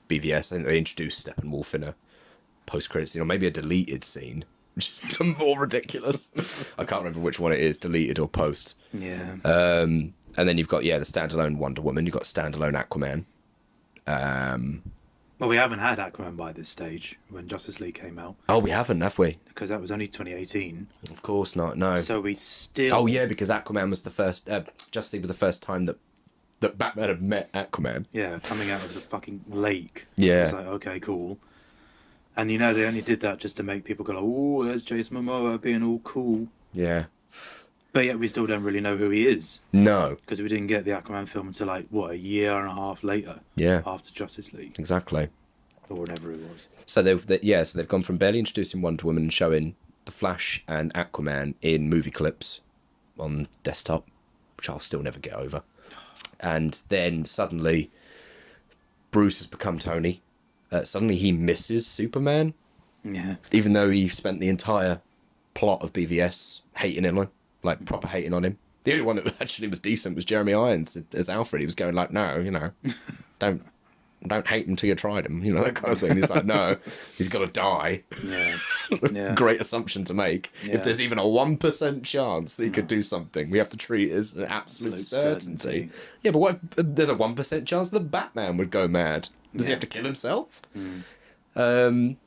BVS. I think they introduced Steppenwolf in a post-credit scene, or maybe a deleted scene, which is even more ridiculous. I can't remember which one it is, deleted or post. Yeah. And then you've got, the standalone Wonder Woman. You've got standalone Aquaman. Well, we haven't had Aquaman by this stage when Justice League came out. Oh, we haven't, have we? Because that was only 2018. Of course not, no. So we still... Oh, yeah, because Aquaman was the first... Justice League was the first time that Batman had met Aquaman. Yeah, coming out of the fucking lake. Yeah. It's like, okay, cool. And, you know, they only did that just to make people go, like, oh, there's Jason Momoa being all cool. Yeah. But yet we still don't really know who he is. No. Because we didn't get the Aquaman film until, like, a year and a half later. Yeah. After Justice League. Exactly. Or whatever it was. So they've gone from barely introducing Wonder Woman and showing The Flash and Aquaman in movie clips on desktop, which I'll still never get over. And then suddenly Bruce has become Tony. Suddenly he misses Superman. Yeah. Even though he spent the entire plot of BVS hating him, like proper hating on him. The only one that actually was decent was Jeremy Irons as Alfred. He was going like, no, don't hate him till you tried him, that kind of thing. He's like, no, he's got to die. Yeah. Great assumption to make. Yeah. If there's even a 1% chance that he could do something, we have to treat it as an absolute certainty. Yeah, but what if there's a 1% chance that Batman would go mad? Does he have to kill himself? Which would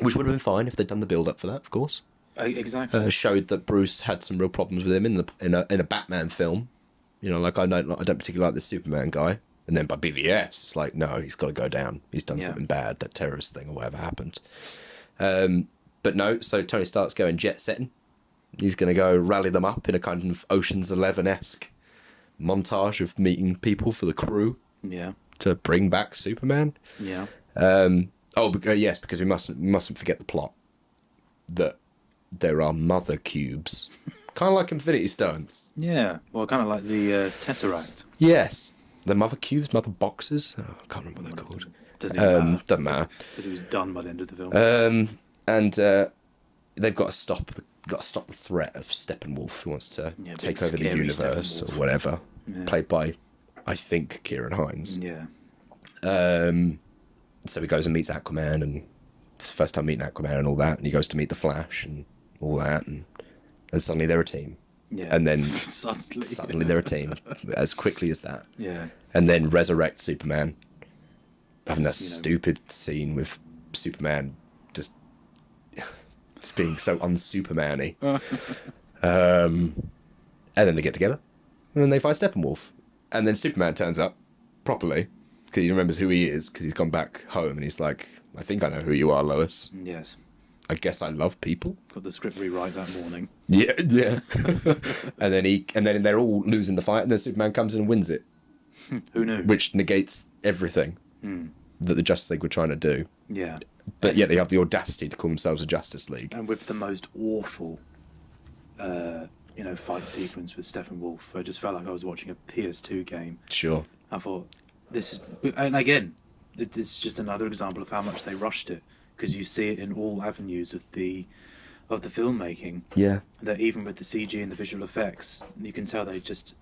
have been fine if they'd done the build-up for that, of course. Exactly. Showed that Bruce had some real problems with him in a Batman film. I don't particularly like the Superman guy. And then by BVS, it's like, no, he's got to go down. He's done something bad, that terrorist thing or whatever happened. But no, so Tony Stark's going jet setting. He's going to go rally them up in a kind of Ocean's 11-esque montage of meeting people for the crew. Yeah. To bring back Superman. Yeah. Yes, because we mustn't forget the plot. That there are mother cubes. Kind of like Infinity Stones. Yeah. Well, kind of like the Tesseract. Yes. The mother cubes, mother boxes. Oh, I can't remember what they're called. Doesn't matter. Because it was done by the end of the film. And they've got to stop the threat of Steppenwolf, who wants to take over the universe or whatever. Yeah. Played by, I think, Kieran Hines. Yeah. So he goes and meets Aquaman, and it's the first time meeting Aquaman and all that. And he goes to meet the Flash and all that, and suddenly they're a team. Yeah. And then suddenly they're a team as quickly as that. Yeah. And then resurrect Superman. Having that stupid scene with Superman just being so un-Superman-y. And then they get together. And then they fight Steppenwolf. And then Superman turns up properly. Because he remembers who he is. Because he's gone back home and he's like, I think I know who you are, Lois. Yes. I guess I love people. Got the script rewrite that morning. Yeah. and then they're all losing the fight, and then Superman comes in and wins it. Who knew? Which negates everything that the Justice League were trying to do. Yeah. But yet they have the audacity to call themselves a Justice League. And with the most awful, fight sequence with Steppenwolf, I just felt like I was watching a PS2 game. Sure. I thought, this is... And again, it's just another example of how much they rushed it. Because you see it in all avenues of the filmmaking. Yeah. That even with the CG and the visual effects, you can tell they just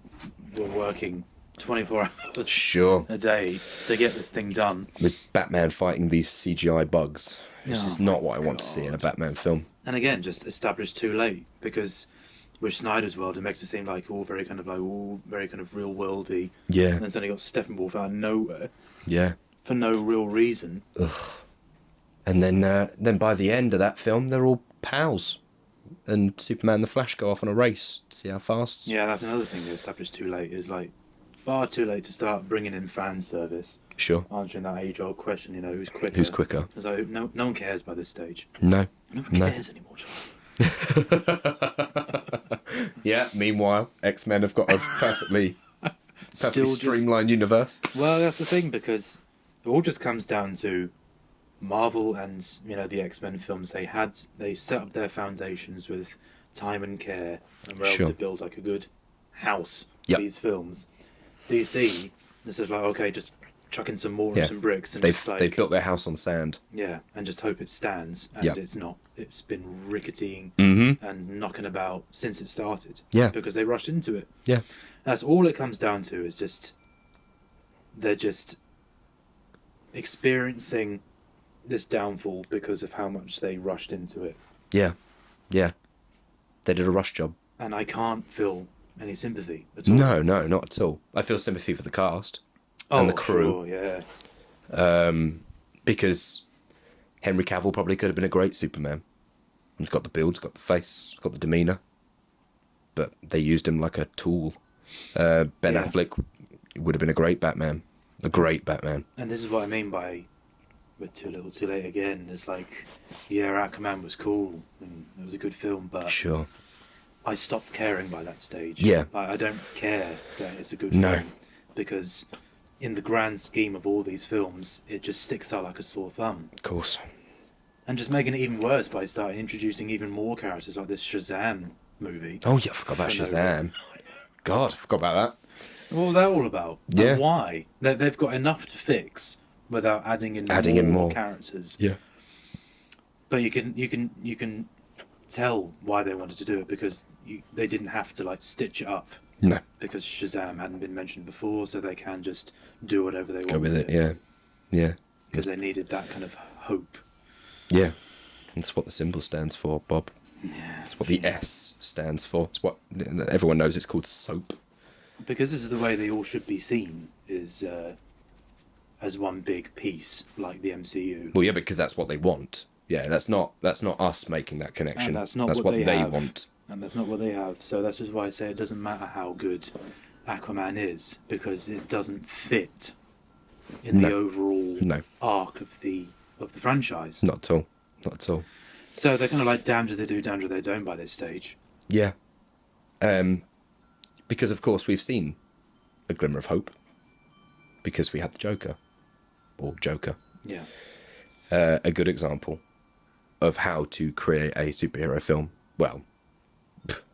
were working 24 hours a day to get this thing done. With Batman fighting these CGI bugs, which is not what I want to see in a Batman film. And again, just established too late, because with Snyder's world, it makes it seem like all very kind of real worldy. Yeah. And then suddenly got Steppenwolf out of nowhere. Yeah. For no real reason. Ugh. And then by the end of that film, they're all pals. And Superman and the Flash go off on a race to see how fast. Yeah, that's another thing they established too late, is like far too late to start bringing in fan service. Sure. Answering that age-old question, who's quicker? Who's quicker? So no one cares by this stage. No. No one cares anymore, Charles. Yeah, meanwhile, X-Men have got a perfectly streamlined universe. Well, that's the thing, because it all just comes down to Marvel and the X-Men films. They set up their foundations with time and care, and were able to build like a good house for these films. DC, this is like, okay, just chuck in some more Yeah. and some bricks, and They've built their house on sand. yeah, and just hope it stands. And Yeah. it's not. It's been ricketying Mm-hmm. and knocking about since it started. Yeah. Because they rushed into it. Yeah. That's all it comes down to. Is just they're just experiencing this downfall because of how much they rushed into it. Yeah. Yeah. They did a rush job. And I can't feel any sympathy at all. No, not at all. I feel sympathy for the cast and the crew. Sure, yeah. Because Henry Cavill probably could have been a great Superman. He's got the build, he's got the face, he's got the demeanour. But they used him like a tool. Ben Yeah. Affleck would have been a great Batman. A great Batman. And this is what I mean by we're too little too late again. It's like, yeah, Aquaman was cool and it was a good film, but Sure. I stopped caring by that stage. Yeah. I don't care that it's a good No. film. Because in the grand scheme of all these films, it just sticks out like a sore thumb. Of course. And just making it even worse by starting introducing even more characters like this Shazam movie. Oh, yeah, I forgot about For no Shazam. God, I forgot about that. What was that all about? Yeah. And why? They've got enough to fix without adding in more characters. Yeah. But you can tell why they wanted to do it because they didn't have to like stitch it up No. because Shazam hadn't been mentioned before, so they can just do whatever they want Go with it, yeah. Yeah. because they needed that kind of hope. Yeah. That's what the symbol stands for, Bob. Yeah. That's what the S stands for. It's what everyone knows it's called soap. Because this is the way they all should be seen, is as one big piece, like the MCU. Well, yeah, because that's what they want. Yeah, that's not us making that connection. And that's not what what they have. want. And that's not what they have. So that's just why I say it doesn't matter how good Aquaman is, because it doesn't fit in the overall arc of the franchise. Not at all. Not at all. So they're kind of like damned if they do, damned if they don't by this stage. Yeah. Because, of course, we've seen a glimmer of hope. Because we had the Joker. Or Joker. Yeah. A good example of how to create a superhero film. Well,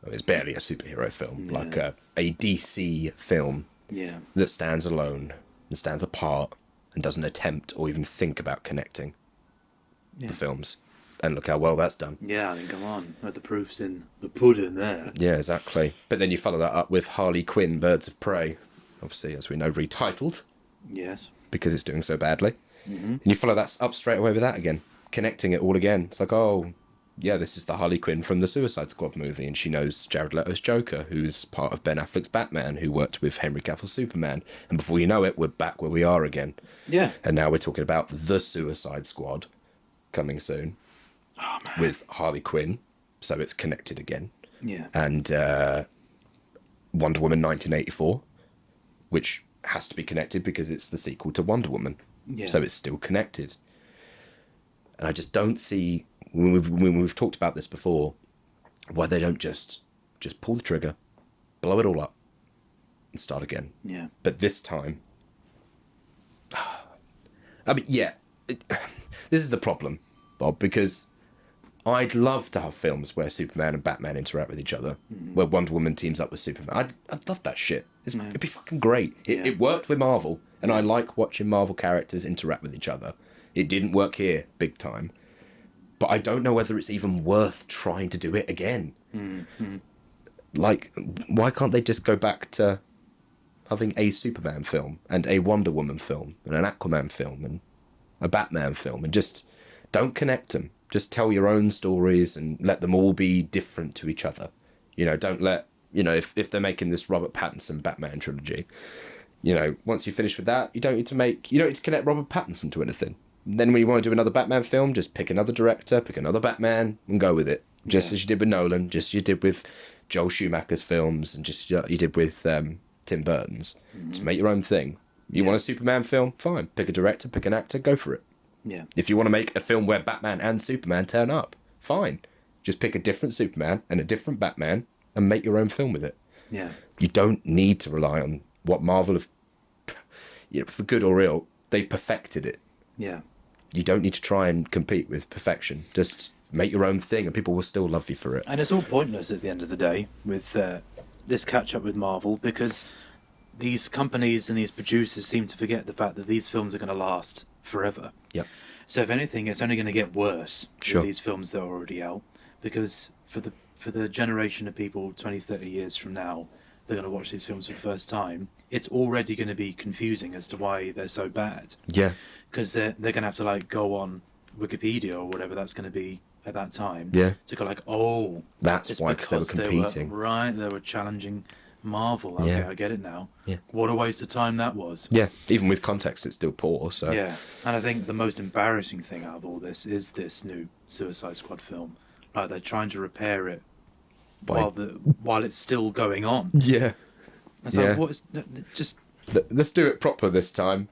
it's barely a superhero film. Yeah. Like a DC film Yeah. that stands alone and stands apart and doesn't attempt or even think about connecting Yeah. the films. And look how well that's done. Yeah, I mean, come on. The proof's in the pudding there. Yeah, exactly. But then you follow that up with Harley Quinn, Birds of Prey. Obviously, as we know, retitled Yes. because it's doing so badly. Mm-hmm. And you follow that up straight away with that again. Connecting it all again. It's like, oh, yeah, this is the Harley Quinn from the Suicide Squad movie. And she knows Jared Leto's Joker, who's part of Ben Affleck's Batman, who worked with Henry Cavill's Superman. And before you know it, we're back where we are again. Yeah. And now we're talking about the Suicide Squad coming soon. Oh, man. With Harley Quinn, so it's connected again. Yeah. And Wonder Woman 1984, which has to be connected because it's the sequel to Wonder Woman. Yeah. So it's still connected. And I just don't see, when we've talked about this before, why they don't just pull the trigger, blow it all up, and start again. Yeah. But this time, I mean, yeah, this is the problem, Bob, because I'd love to have films where Superman and Batman interact with each other, where Wonder Woman teams up with Superman. I'd love that shit. It'd be fucking great. It worked with Marvel, and I like watching Marvel characters interact with each other. It didn't work here, big time. But I don't know whether it's even worth trying to do it again. Mm-hmm. Like, why can't they just go back to having a Superman film, and a Wonder Woman film, and an Aquaman film, and a Batman film, and just don't connect them. Just tell your own stories and let them all be different to each other. You know, don't let, you know, if they're making this Robert Pattinson Batman trilogy, you know, once you finish with that, you don't need to connect Robert Pattinson to anything. Then when you want to do another Batman film, just pick another director, pick another Batman, and go with it. Just as you did with Nolan, just as you did with Joel Schumacher's films, and just you did with Tim Burton's. Just make your own thing. You want a Superman film? Fine. Pick a director, pick an actor, go for it. Yeah. If you want to make a film where Batman and Superman turn up, fine. Just pick a different Superman and a different Batman and make your own film with it. Yeah. You don't need to rely on what Marvel have, you know, for good or ill, they've perfected it. Yeah. You don't need to try and compete with perfection. Just make your own thing and people will still love you for it. And it's all pointless at the end of the day with this catch-up with Marvel because these companies and these producers seem to forget the fact that these films are going to last forever. Yeah. So if anything, it's only going to get worse Sure. with these films that are already out, because for the generation of people 20, 30 years from now, they're going to watch these films for the first time. It's already going to be confusing as to why they're so bad. Yeah. Because they're going to have to like go on Wikipedia or whatever that's going to be at that time. Yeah. To go like, oh, That's it's why, because they were competing. They were challenging Marvel. Okay, Yeah. I get it now. Yeah. What a waste of time that was. Yeah. Even with context, it's still poor. So Yeah, and I think the most embarrassing thing out of all this is this new Suicide Squad film. Like, they're trying to repair it while it's still going on. Yeah. It's Yeah. like, what is just? Let's do it proper this time.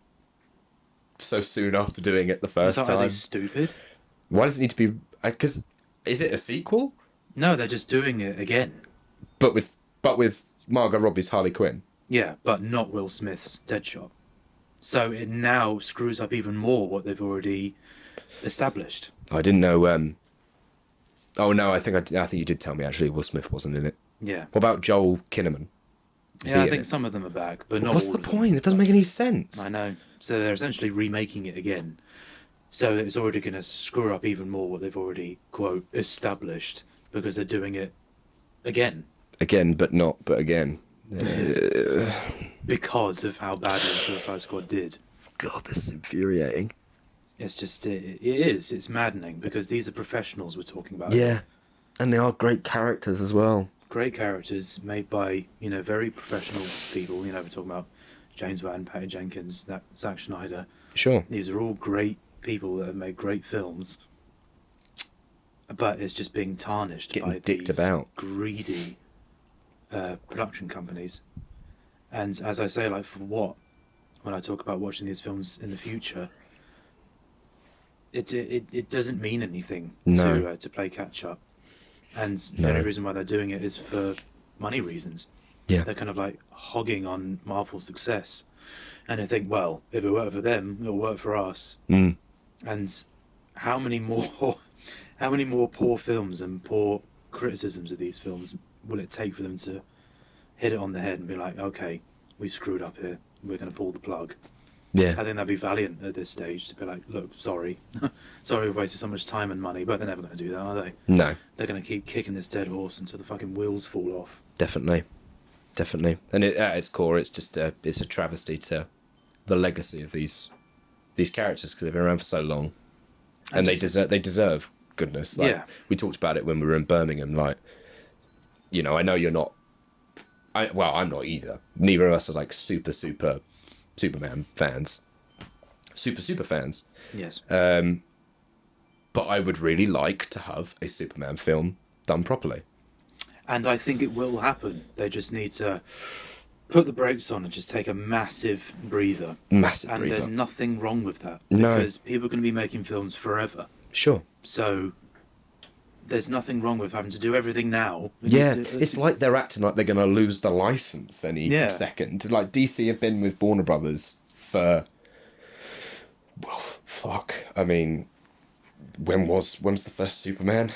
So soon after doing it the first Are they time. stupid? Why does it need to be? Because is it a sequel? No, they're just doing it again. But with Margot Robbie's Harley Quinn. Yeah, but not Will Smith's Deadshot. So it now screws up even more what they've already established. I didn't know. Oh no, I think you did tell me actually. Will Smith wasn't in it. Yeah. What about Joel Kinnaman? Is Yeah, he I in think it? some of them are back, but not What's all the of them. point? It doesn't make any sense. I know. So they're essentially remaking it again. So it's already going to screw up even more what they've already, quote, established, because they're doing it again. Again, but not. But again. Because of how badly the Suicide Squad did. God, this is infuriating. It's just, it is. It's maddening, because these are professionals we're talking about. Yeah, and they are great characters as well. Great characters made by, very professional people. We're talking about James Wan, Patty Jenkins, Zack Snyder. Sure. These are all great people that have made great films. But it's just being tarnished Getting by dicked these about. greedy production companies. And as I say, like, for what? When I talk about watching these films in the future, it doesn't mean anything to play catch up. And the only reason why they're doing it is for money reasons. Yeah. They're kind of like hogging on Marvel's success. And they think, well, if it worked for them, it'll work for us. Mm. And how many more poor films and poor criticisms of these films will it take for them to hit it on the head and be like, okay, we screwed up here, we're going to pull the plug? Yeah. I think that'd be valiant at this stage to be like, look, sorry we've wasted so much time and money, but they're never going to do that, are they? No. They're going to keep kicking this dead horse until the fucking wheels fall off. Definitely. And at its core, it's just it's a travesty to the legacy of these characters, because they've been around for so long, and they deserve goodness. Like, Yeah. we talked about it when we were in Birmingham. Like, I know you're not. I'm not either. Neither of us are like super Superman fans. Super fans. Yes. But I would really like to have a Superman film done properly. And I think it will happen. They just need to put the brakes on and just take a massive breather. And there's nothing wrong with that. No. Because people are going to be making films forever. Sure. So there's nothing wrong with having to do everything now. Yeah, it's like they're acting like they're going to lose the license any second. Like, DC have been with Warner Brothers for... Well, fuck. I mean, when's the first Superman?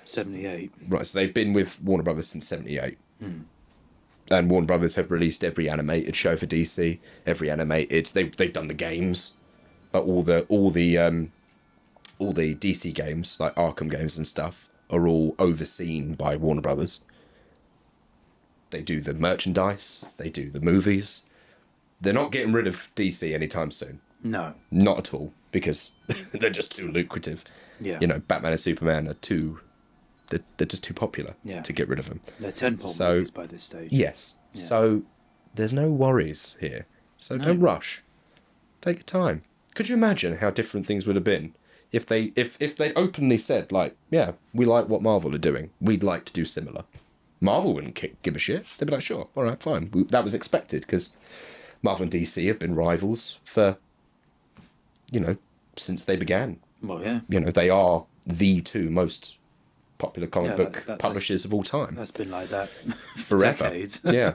78. Right, so they've been with Warner Brothers since 78. And Warner Brothers have released every animated show for DC, every animated... They've done the games, like all the DC games, like Arkham games and stuff, are all overseen by Warner Brothers. They do the merchandise, they do the movies. They're not getting rid of DC anytime soon. No. Not at all, because they're just too lucrative. Yeah. Batman and Superman are they're just too popular to get rid of them. They're tentpole movies by this stage. Yes. Yeah. So there's no worries here. So don't rush. Take your time. Could you imagine how different things would have been if they openly said, like, yeah, we like what Marvel are doing, we'd like to do similar? Marvel wouldn't give a shit. They'd be like, sure, all right, fine. That was expected, because Marvel and DC have been rivals for, since they began. Well, yeah. They are the two most popular comic book that- publishers of all time. That's been like that Forever. decades. Yeah.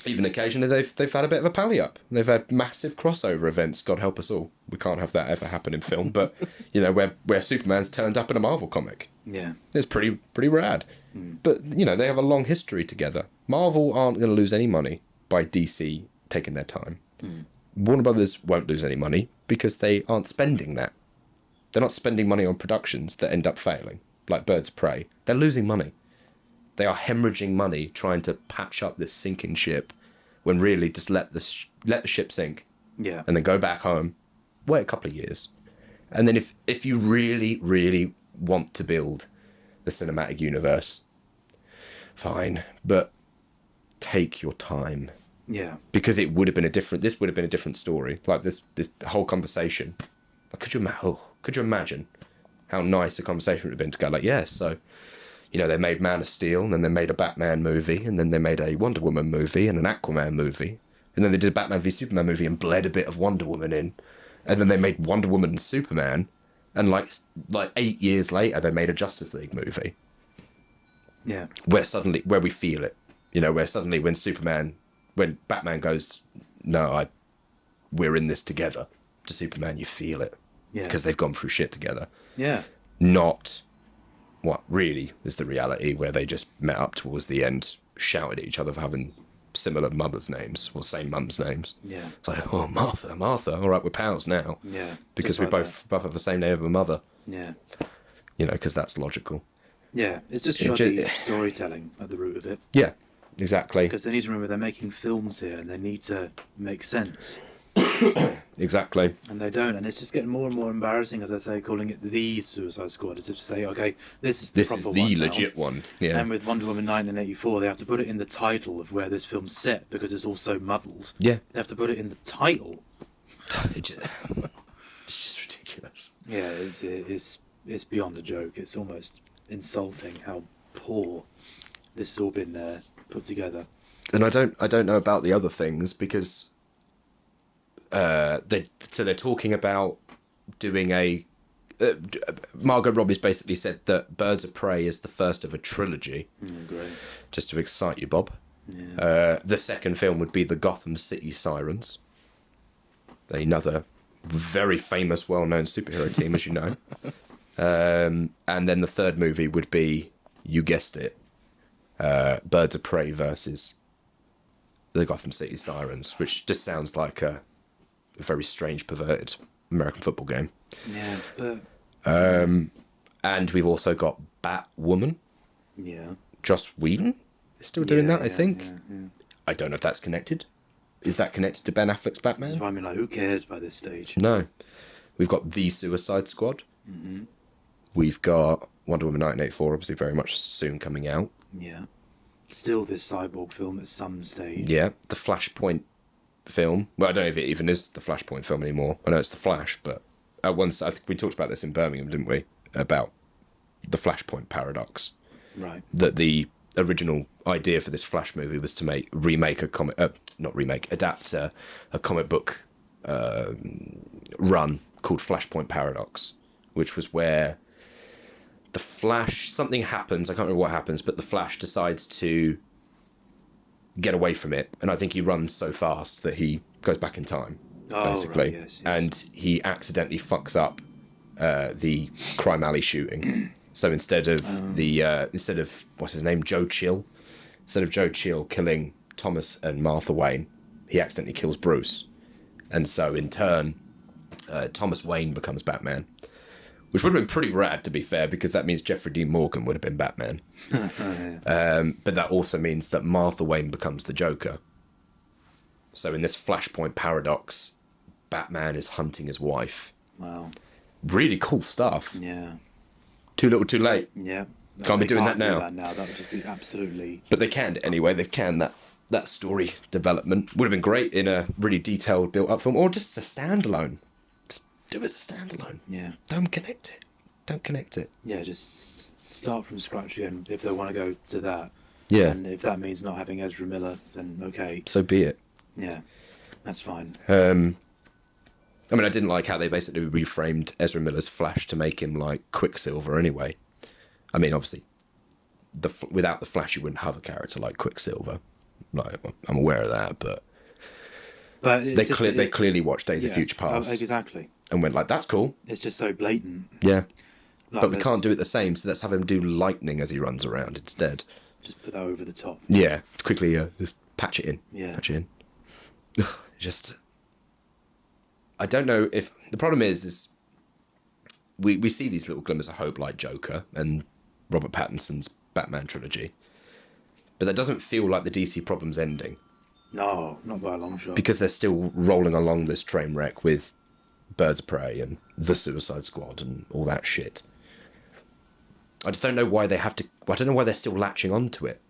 Even occasionally they've had a bit of a pally up. They've had massive crossover events. God help us all. We can't have that ever happen in film. But where Superman's turned up in a Marvel comic. Yeah. It's pretty rad. But they have a long history together. Marvel aren't going to lose any money by DC taking their time. Warner Brothers won't lose any money because they aren't spending that. They're not spending money on productions that end up failing, like Birds of Prey. They're losing money. They are hemorrhaging money trying to patch up this sinking ship, when really just let the ship sink. Yeah. And then go back home, wait a couple of years. And then if you really, really want to build the cinematic universe, fine, but take your time. Yeah. Because this would have been a different story. Like this whole conversation. Like, could you imagine how nice a conversation would have been to go like, yes, so, they made Man of Steel, and then they made a Batman movie, and then they made a Wonder Woman movie and an Aquaman movie, and then they did a Batman v Superman movie and bled a bit of Wonder Woman in, and then they made Wonder Woman and Superman, and like 8 years later they made a Justice League movie. Yeah. Where we feel it, where suddenly when Batman goes, no, we're in this together, to Superman, you feel it. Yeah. Because they've gone through shit together. Yeah. Not what really is the reality, where they just met up towards the end, shouted at each other for having similar mothers' names, or same mums' names. Yeah. It's like, oh, Martha, all right, we're pals now. Yeah. Because we both have the same name of a mother. Yeah. Because that's logical. Yeah, it's just shoddy storytelling at the root of it. Yeah, exactly. Because they need to remember they're making films here, and they need to make sense. Exactly. And they don't, and it's just getting more and more embarrassing, as I say, calling it the Suicide Squad, as if to say, okay, this is the proper one. This is the legit one. Yeah. And with Wonder Woman 1984, they have to put it in the title of where this film's set, because it's all so muddled. Yeah. They have to put it in the title. It's just ridiculous. Yeah, it's beyond a joke. It's almost insulting how poor this has all been put together. And I don't know about the other things, because they're talking about doing a Margot Robbie's basically said that Birds of Prey is the first of a trilogy. Great. Just to excite you, Bob. Yeah. The second film would be the Gotham City Sirens, another very famous, well-known superhero team, as you know. And then the third movie would be, you guessed it, Birds of Prey versus the Gotham City Sirens, which just sounds like a very strange, perverted American football game. Yeah, but... And we've also got Batwoman. Yeah. Joss Whedon is still doing that, I think. Yeah. I don't know if that's connected. Is that connected to Ben Affleck's Batman? That's why I mean, who cares by this stage? No. We've got The Suicide Squad. Mm-hmm. We've got Wonder Woman 1984, obviously very much soon coming out. Yeah. Still this Cyborg film at some stage. Yeah. The Flashpoint film. Well, I don't know if it even is the Flashpoint film anymore. I know it's the Flash, but at once I think we talked about this in Birmingham, didn't we? About the Flashpoint paradox. Right. That the original idea for this Flash movie was to adapt a comic book run called Flashpoint Paradox, which was where the Flash, something happens, I can't remember what happens, but the Flash decides to get away from it, and I think he runs so fast that he goes back in time, basically. Right, yes. And he accidentally fucks up the Crime Alley shooting. So instead of what's his name, Joe Chill, instead of Joe Chill killing Thomas and Martha Wayne, he accidentally kills Bruce, and so in turn, Thomas Wayne becomes Batman, which would have been pretty rad, to be fair, because that means Jeffrey Dean Morgan would have been Batman. But that also means that Martha Wayne becomes the Joker. So in this Flashpoint paradox, Batman is hunting his wife. Wow. Really cool stuff. Yeah. Too little, too late. Yeah. Can't be doing that now. That would just be absolutely... But they canned it anyway. They've canned that story development. Would have been great in a really detailed, built-up film, or just a standalone. Just do it as a standalone. Yeah. Don't connect it. Yeah, just start from scratch again if they want to go to that. Yeah. And if that means not having Ezra Miller, then okay. So be it. Yeah, that's fine. I mean, I didn't like how they basically reframed Ezra Miller's Flash to make him like Quicksilver anyway. I mean, obviously, without the Flash, you wouldn't have a character like Quicksilver. Like, I'm aware of that, but they clearly watched Days of Future Past. Exactly. And went like, that's cool. It's just so blatant. Yeah. Like, but we can't do it the same, so let's have him do lightning as he runs around instead. Just put that over the top. Yeah, quickly, just Patch it in. Yeah. Patch it in. Just, I don't know if the problem is we see these little glimmers of hope like Joker and Robert Pattinson's Batman trilogy, but that doesn't feel like the DC problem's ending. No, not by a long shot. Because they're still rolling along this train wreck with Birds of Prey and The Suicide Squad and all that shit. I just don't know why they have to. I don't know why they're still latching onto it,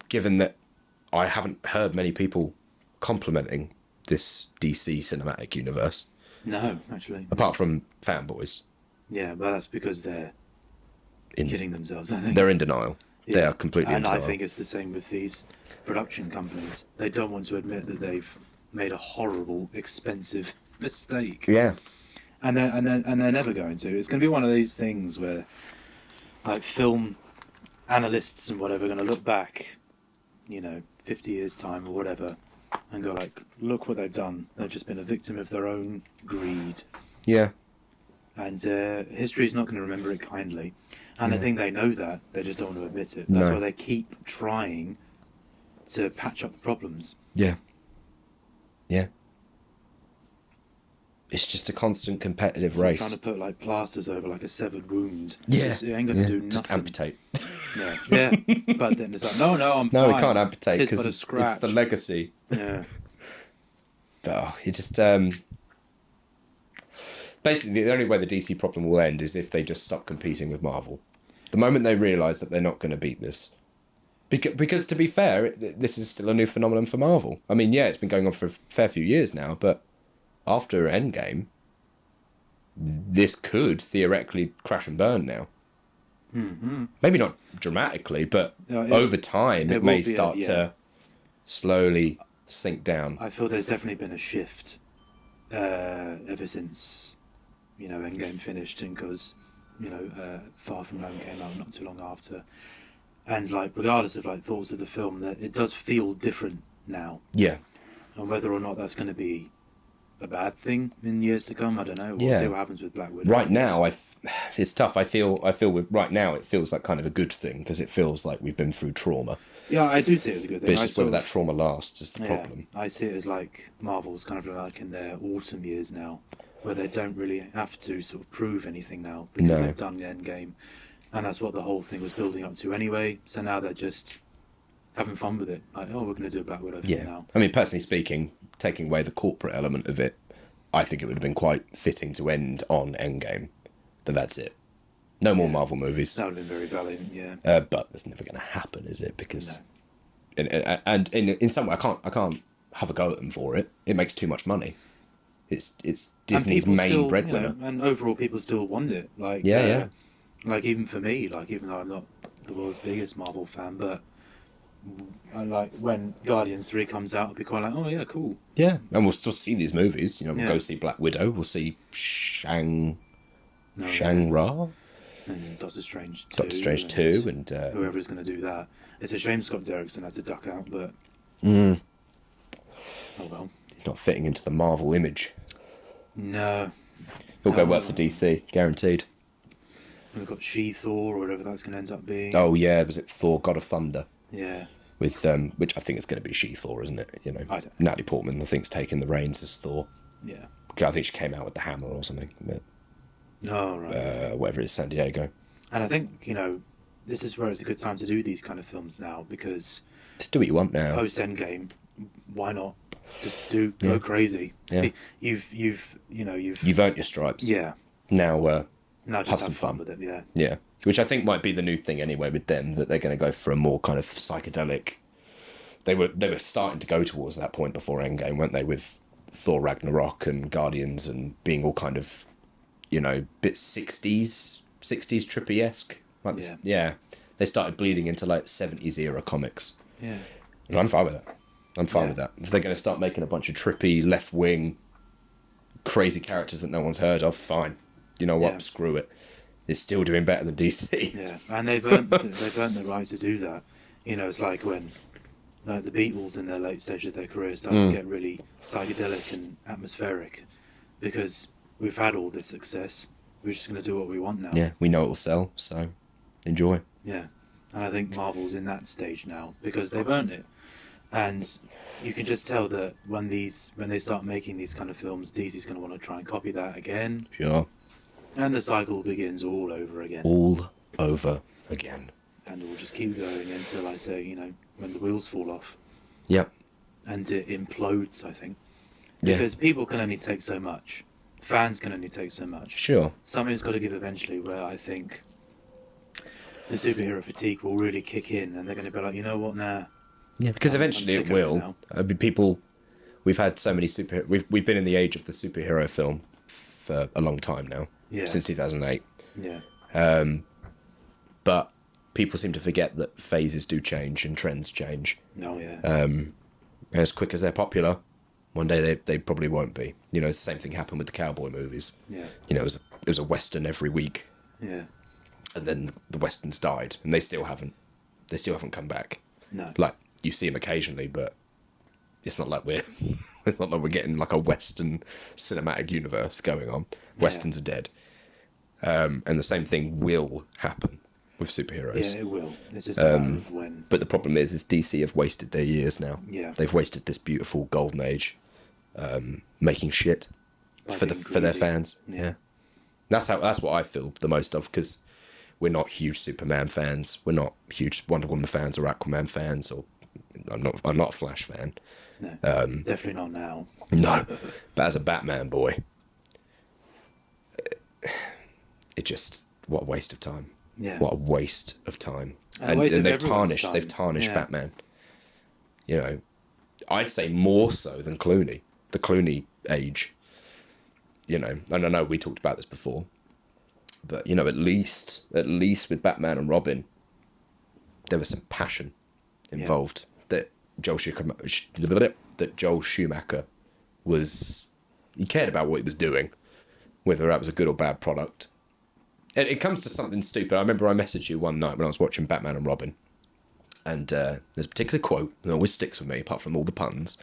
given that I haven't heard many people complimenting this DC cinematic universe. No, actually. Apart from fanboys. Yeah, but that's because they're kidding themselves, I think. They're in denial. Yeah. They are completely in And denial. I think it's the same with these production companies. They don't want to admit that they've made a horrible, expensive mistake. Yeah. And they're never going to. It's going to be one of these things where, like, film analysts and whatever are going to look back, 50 years' time or whatever, and go like, look what they've done. They've just been a victim of their own greed. Yeah. And history's not going to remember it kindly. And I think they know that. They just don't want to admit it. That's why they keep trying to patch up the problems. Yeah. Yeah. It's just a constant competitive race. Trying to put like plasters over like a severed wound. Yeah. It ain't going to do nothing. Just amputate. Yeah. But then it's like, no, I'm fine. No, we can't amputate Tis because but a it's scratch. the legacy. Yeah. But you just basically the only way the DC problem will end is if they just stop competing with Marvel. The moment they realise that they're not going to beat this, because to be fair, this is still a new phenomenon for Marvel. I mean, yeah, it's been going on for a fair few years now, but after Endgame, this could theoretically crash and burn now. Mm-hmm. Maybe not dramatically, but over time it may start to slowly sink down. I feel there's definitely been a shift ever since, Endgame finished, and because, Far From Home came out not too long after. And, like, regardless of, like, thoughts of the film, that it does feel different now. Yeah. And whether or not that's going to be a bad thing in years to come, I don't know. We'll see what happens with Black Widow. Right now, it's tough. I feel with right now it feels like kind of a good thing because it feels like we've been through trauma. Yeah, I do see it as a good thing. But it's just whether that trauma lasts is the problem. I see it as like Marvel's kind of like in their autumn years now, where they don't really have to sort of prove anything now because they've done the Endgame, and that's what the whole thing was building up to anyway. So now they're just having fun with it. Like, we're going to do a Black Widow film now. I mean, personally speaking, taking away the corporate element of it, I think it would have been quite fitting to end on Endgame. But that's it. No more Marvel movies. That would have been very valiant, yeah. But that's never going to happen, is it? Because, and in some way, I can't have a go at them for it. It makes too much money. It's Disney's main breadwinner. And overall, people still want it. Like, like even for me, like even though I'm not the world's biggest Marvel fan, but like when Guardians 3 comes out, I'll be quite like, oh yeah, cool. Yeah, and we'll still see these movies. We'll go see Black Widow. We'll see Shang-Ra. And Doctor Strange 2. Doctor Strange 2 and whoever's going to do that. It's a shame Scott Derrickson had to duck out, but oh well. He's not fitting into the Marvel image. No. He'll go work for DC, guaranteed. We've got She-Thor or whatever that's going to end up being. Oh yeah, was it Thor: God of Thunder? Yeah. With which I think is going to be She-Thor, isn't it? I don't know. Natalie Portman, I think, is taking the reins as Thor. Yeah. I think she came out with the hammer or something. But, right. Whatever it is, San Diego. And I think, this is where it's a good time to do these kind of films now, because just do what you want now. Post Endgame, why not? Just go crazy. Yeah. You've earned your stripes. Yeah. Now just have some fun with it. Yeah. Yeah. Which I think might be the new thing anyway with them, that they're going to go for a more kind of psychedelic. They were starting to go towards that point before Endgame, weren't they? With Thor Ragnarok and Guardians and being all kind of, bit 60s trippy-esque. Like this, yeah. They started bleeding into like 70s era comics. Yeah. And I'm fine with that. I'm fine with that. If they're going to start making a bunch of trippy, left-wing, crazy characters that no one's heard of, fine. You know what? Screw it. It's still doing better than DC. Yeah, and they've earned the right to do that. It's like when the Beatles in their late stage of their career started to get really psychedelic and atmospheric, because we've had all this success. We're just going to do what we want now. Yeah, we know it'll sell, so enjoy. Yeah, and I think Marvel's in that stage now because they've earned it. And you can just tell that when they start making these kind of films, DC's going to want to try and copy that again, Sure. and the cycle begins all over again. All over again. And it will just keep going until, I say, when the wheels fall off. Yep. And it implodes, I think. Yeah. Because people can only take so much. Fans can only take so much. Sure. Something's got to give eventually, where I think the superhero fatigue will really kick in, and they're going to be like, you know what, nah. Yeah, because eventually it will. I mean, we've had so many we've been in the age of the superhero film for a long time now. Yeah. Since 2008. Yeah. But people seem to forget that phases do change and trends change. Oh, yeah. As quick as they're popular, one day they probably won't be. The same thing happened with the cowboy movies. Yeah. It was a western every week. Yeah. And then the westerns died, and they still haven't come back. No. Like, you see them occasionally, but it's not like we're getting like a western cinematic universe going on. Westerns are dead. And the same thing will happen with superheroes. Yeah, it will. It's just a matter of when. But the problem is DC have wasted their years now. Yeah. They've wasted this beautiful golden age, making shit for their fans. Yeah. That's what I feel the most of, because we're not huge Superman fans. We're not huge Wonder Woman fans or Aquaman fans, or I'm not a Flash fan. No, definitely not now. No, but as a Batman boy, it just, what a waste of time. Yeah. What a waste of time. And they've tarnished Batman. I'd say more so than Clooney. The Clooney age. And I know we talked about this before, but at least with Batman and Robin, there was some passion involved. That Joel Schumacher he cared about what he was doing, whether that was a good or bad product. And it comes to something stupid. I remember I messaged you one night when I was watching Batman and Robin, and there's a particular quote that always sticks with me, apart from all the puns,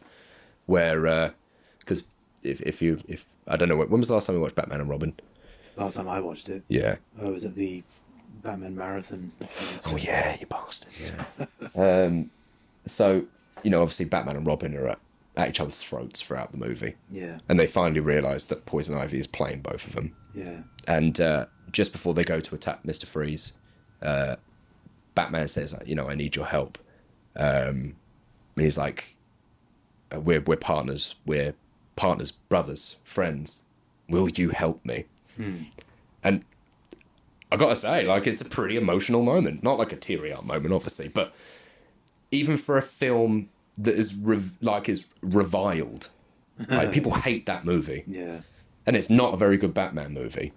where because if I don't know, when was the last time we watched Batman and Robin? Last time I watched it. Yeah. I was at the Batman Marathon. Oh yeah, you bastard. Yeah. So obviously Batman and Robin are at each other's throats throughout the movie. Yeah. And they finally realise that Poison Ivy is playing both of them. Yeah. And just before they go to attack Mr. Freeze, Batman says, I need your help. And he's like, we're partners. We're partners, brothers, friends. Will you help me? And I gotta say, it's a pretty emotional moment. Not like a teary-eyed moment, obviously, but even for a film that is reviled, people hate that movie. Yeah. And it's not a very good Batman movie.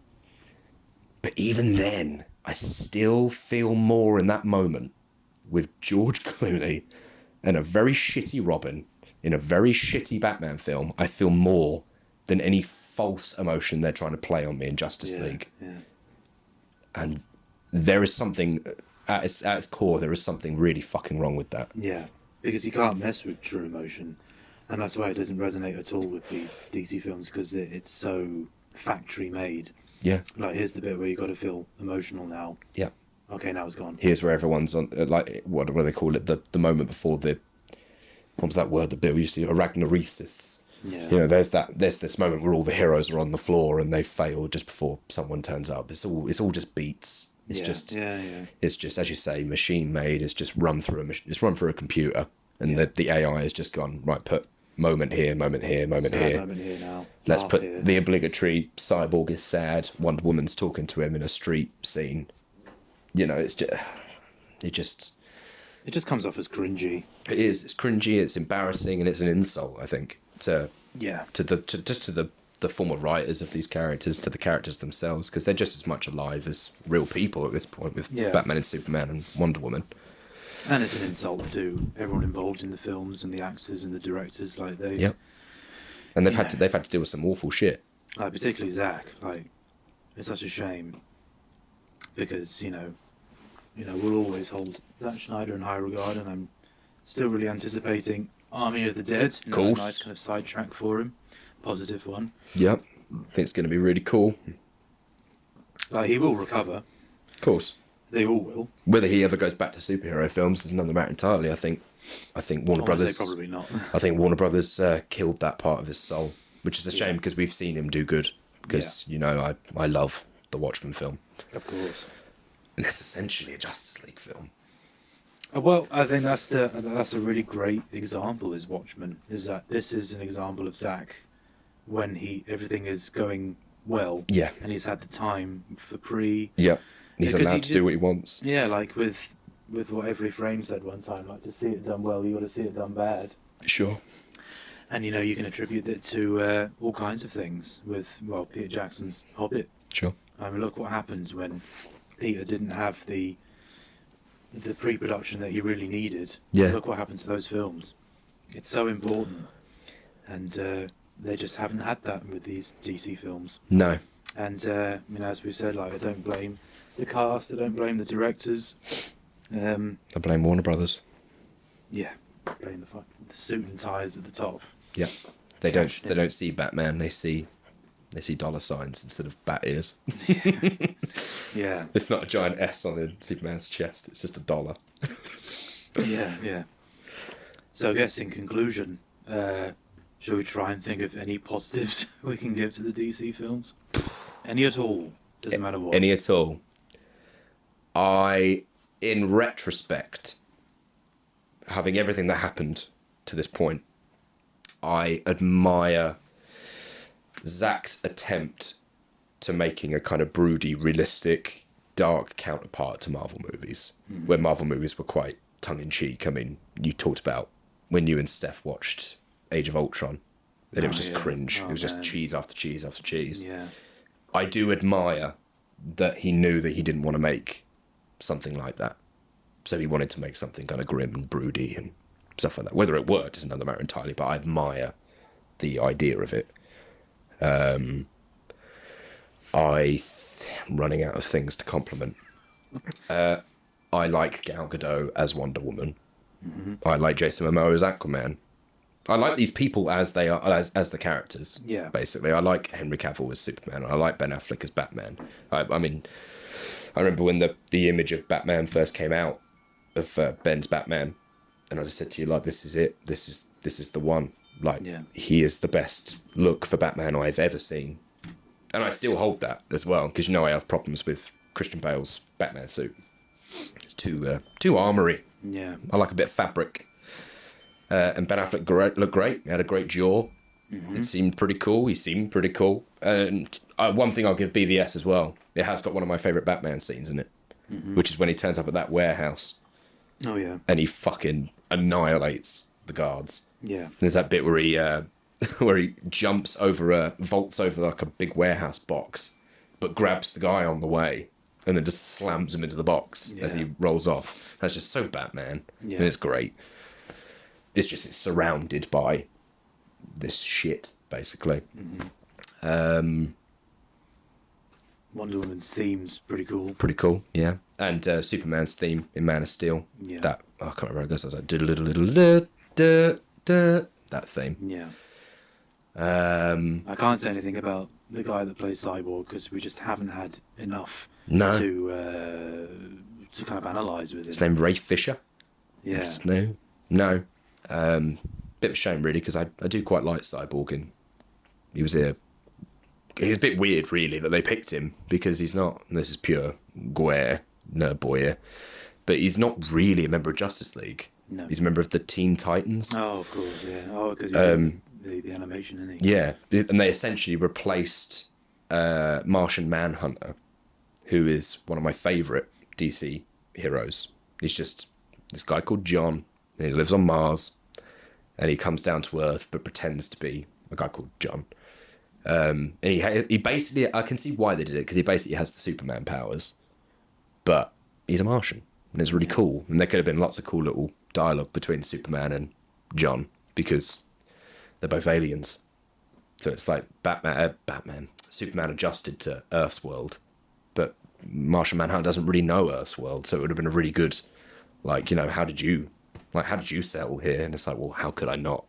But even then, I still feel more in that moment with George Clooney and a very shitty Robin in a very shitty Batman film. I feel more than any false emotion they're trying to play on me in Justice League. Yeah. And there is something, at its core, there is something really fucking wrong with that. Yeah. Because you can't mess with true emotion. And that's why it doesn't resonate at all with these DC films, because it's so factory made. Yeah. Here's the bit where you got to feel emotional now. Yeah. Okay, now it's gone. Here's where everyone's on, what do they call it? The moment before what was that word that Bill used to use? Arachnoresis. Yeah. There's this moment where all the heroes are on the floor and they fail just before someone turns up. It's all just beats. It's just It's just, as you say, machine made. It's just run through a computer, and the AI has just gone, right, put moment here, moment here, moment here. Moment here now. Let's put here. The obligatory Cyborg is sad. Wonder Woman's talking to him in a street scene. It's just. It just comes off as cringy. It is. It's cringy. It's embarrassing, and it's an insult, I think, to the former writers of these characters, to the characters themselves, because they're just as much alive as real people at this point with Batman and Superman and Wonder Woman. And it's an insult to everyone involved in the films and the actors and the directors. Yep. And they've had to deal with some awful shit. Particularly Zack. It's such a shame because we'll always hold Zack Snyder in high regard, and I'm still really anticipating Army of the Dead. Of course. A nice kind of sidetrack for him. Positive one. Yep. I think it's going to be really cool. He will recover. Of course. They all will. Whether he ever goes back to superhero films is another matter entirely, I think. I think Warner I wanna say Brothers. probably not. I think Warner Brothers killed that part of his soul, which is a shame Yeah. because we've seen him do good. Because I love the Watchmen film, Of course. and it's essentially a Justice League film. Well, I think that's a really great example. Is Watchmen is that this is an example of Zack when everything is going well. Yeah. And he's had the time for Yeah, he's 'cause allowed to do what he wants. Yeah, like with what Every Frame said one time, like to see it done well, you got to see it done bad. Sure. And you can attribute it to all kinds of things with Peter Jackson's Hobbit. Sure. I mean, look what happens when Peter didn't have the pre-production that he really needed. Yeah. Look what happened to those films. It's so important, and they just haven't had that with these DC films. No. And as we said, like I don't blame the cast, I don't blame the directors. I blame Warner Brothers. Yeah, blame the suit and ties at the top. Yeah. They don't see Batman. They see dollar signs instead of bat ears. Yeah. It's not a giant S on Superman's chest. It's just a dollar. Yeah. So I guess in conclusion, shall we try and think of any positives we can give to the DC films? Any at all? Doesn't matter what. Any at all. In retrospect, having everything that happened to this point, I admire Zack's attempt to making a kind of broody, realistic, dark counterpart to Marvel movies, where Marvel movies were quite tongue-in-cheek. I mean, you talked about when you and Steph watched Age of Ultron, and it was just cringe. It was just cheese after cheese after cheese. Yeah. I do admire that he knew that he didn't want to make something like that. So he wanted to make something kind of grim and broody and stuff like that. Whether it worked is another matter entirely, but I admire the idea of it. I'm running out of things to compliment. I like Gal Gadot as Wonder Woman. Mm-hmm. I like Jason Momoa as Aquaman. I like these people as they are, as the characters. Yeah. Basically, I like Henry Cavill as Superman. I like Ben Affleck as Batman. I mean, I remember when the image of Batman first came out, of Ben's Batman, and I just said to you, like, this is it. This is the one. Like, he is the best look for Batman I've ever seen. And I still hold that as well, because I have problems with Christian Bale's Batman suit. It's too armoury. Yeah. I like a bit of fabric. And Ben Affleck looked great. He had a great jaw. Mm-hmm. It seemed pretty cool. He seemed pretty cool. And one thing I'll give BVS as well. It has got one of my favourite Batman scenes in it, which is when he turns up at that warehouse. Oh, yeah. And he fucking annihilates the guards. Yeah. There's that bit where he jumps over, vaults over like a big warehouse box, but grabs the guy on the way and then just slams him into the box as he rolls off. That's just so Batman. Yeah. And it's great. It's surrounded by this shit, basically. Mm-hmm. Wonder Woman's theme's pretty cool. Pretty cool, yeah. And Superman's theme in Man of Steel. Yeah. That, I can't remember how it goes. I was like, that theme. Yeah. I can't say anything about the guy that plays Cyborg because we just haven't had enough to kind of analyse with him. His name Ray Fisher? Yeah. Yes, no. Bit of a shame, really, because I do quite like Cyborg, and he's a bit weird, really, that they picked him, because he's not, and this is pure Guerre, nerd boy here, but he's not really a member of Justice League. No. He's a member of the Teen Titans. Oh, of course, yeah. Oh, because he's in the animation, isn't he? Yeah, and they essentially replaced Martian Manhunter, who is one of my favourite DC heroes. He's just this guy called John, and he lives on Mars, and he comes down to Earth but pretends to be a guy called John. And he basically, I can see why they did it, because he basically has the Superman powers, but he's a Martian, and it's really cool. And there could have been lots of cool little dialogue between Superman and John, because they're both aliens. So it's like Superman adjusted to Earth's world, but Martian Manhunter doesn't really know Earth's world, so it would have been a really good, how did you settle here? And it's like, well, how could I not?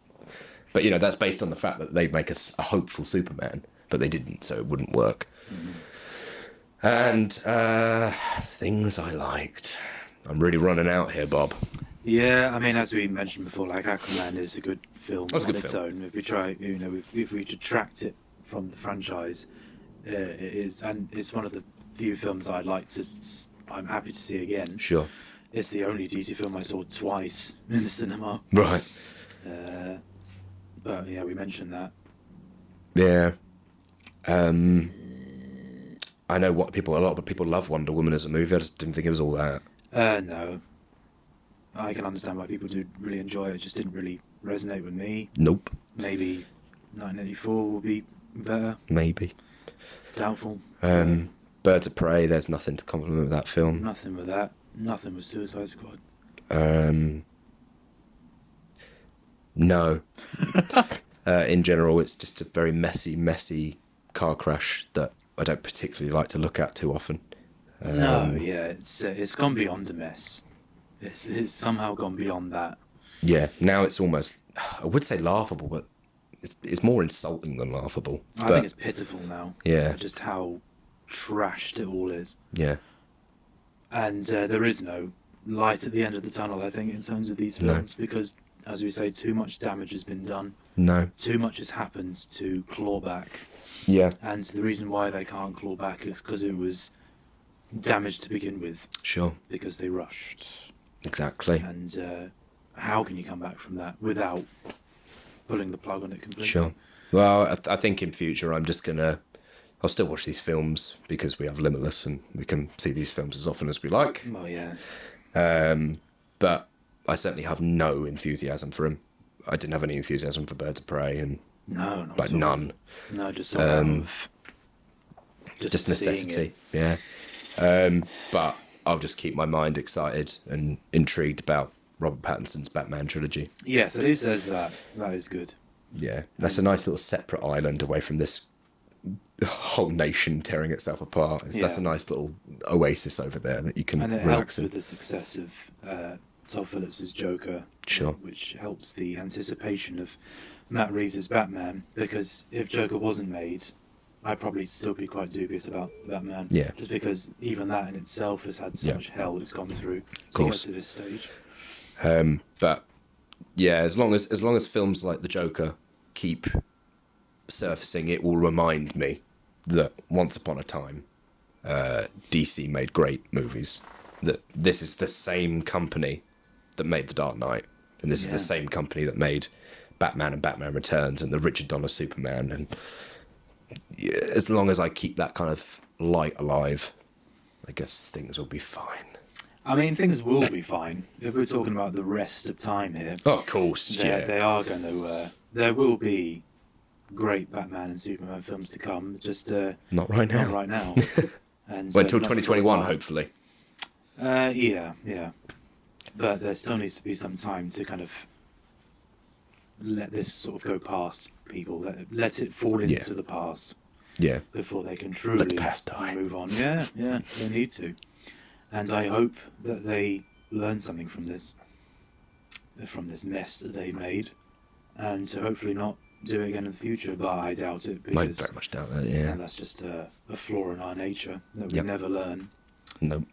But, that's based on the fact that they'd make a hopeful Superman, but they didn't, so it wouldn't work. And things I liked. I'm really running out here, Bob. Yeah, I mean, as we mentioned before, like Aquaman is a good film That's a on good its film. own. If we try, if we detract it from the franchise, it is, and it's one of the few films that I'd like to. I'm happy to see again. Sure. It's the only DC film I saw twice in the cinema. Right. But yeah, we mentioned that. Yeah. I know a lot of people love Wonder Woman as a movie. I just didn't think it was all that. No, I can understand why people do really enjoy it. It just didn't really resonate with me. Nope. Maybe 1984 will be better. Maybe. Doubtful. Birds of Prey, there's nothing to compliment with that film. Nothing with that. Nothing with Suicide Squad. No. In general, it's just a very messy car crash that I don't particularly like to look at too often. No, yeah, it's gone beyond a mess. It's somehow gone beyond that. Yeah, now it's almost, I would say laughable, but it's more insulting than laughable. I think it's pitiful now. Yeah. Just how trashed it all is. Yeah. And there is no light at the end of the tunnel, I think, in terms of these films, because, as we say, too much damage has been done. No. Too much has happened to claw back. Yeah. And the reason why they can't claw back is because it was damaged to begin with. Sure. Because they rushed. Exactly. And how can you come back from that without pulling the plug on it completely? Sure. Well, I think in future I'll still watch these films because we have Limitless and we can see these films as often as we like. Well, yeah. But I certainly have no enthusiasm for him. I didn't have any enthusiasm for Birds of Prey, and No, not like at all. none. No, just sort of Just seeing necessity. it. Yeah. But I'll just keep my mind excited and intrigued about Robert Pattinson's Batman trilogy. Yes, at least there's that. That is good. Yeah, that's a nice little separate island away from this whole nation tearing itself apart. That's a nice little oasis over there that you can And it relax helps in. with the success of Todd Phillips' Joker. Sure. Which helps the anticipation of Matt Reeves' Batman, because if Joker wasn't made, I'd probably still be quite dubious about Batman. Yeah. Just because even that in itself has had so Yeah. much hell it's gone through to get course. to this stage. But yeah, as long as films like The Joker keep surfacing, it will remind me that once upon a time, DC made great movies. That this is the same company that made The Dark Knight, and this is the same company that made Batman and Batman Returns and the Richard Donner Superman. And yeah, as long as I keep that kind of light alive, I guess things will be fine. I mean, things will be fine. If we're talking about the rest of time here, Oh, of course, yeah. they are going to. There will be great Batman and Superman films to come. Just Not right now. not right now. And Well, until not for a 2021, while. hopefully. Yeah. But there still needs to be some time to kind of let this sort of go past people. Let it fall into the past Yeah. before they can truly Let the past die. move on. Yeah, they need to. And I hope that they learn something from this mess that they made, and to hopefully not do it again in the future. But I doubt it, I because very much doubt that, yeah. that's just a flaw in our nature that we Yep. never learn. No.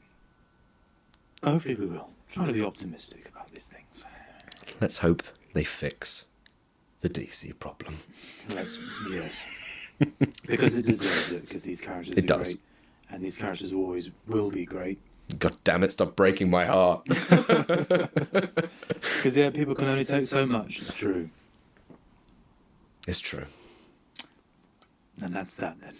But hopefully we will. Trying to be optimistic about these things. Let's hope they fix the DC problem. Yes. Because it deserves it, because these characters It are does. great. And these characters always will be great. God damn it, stop breaking my heart. Because, people can only take so much. It's true. It's true. And that's that then.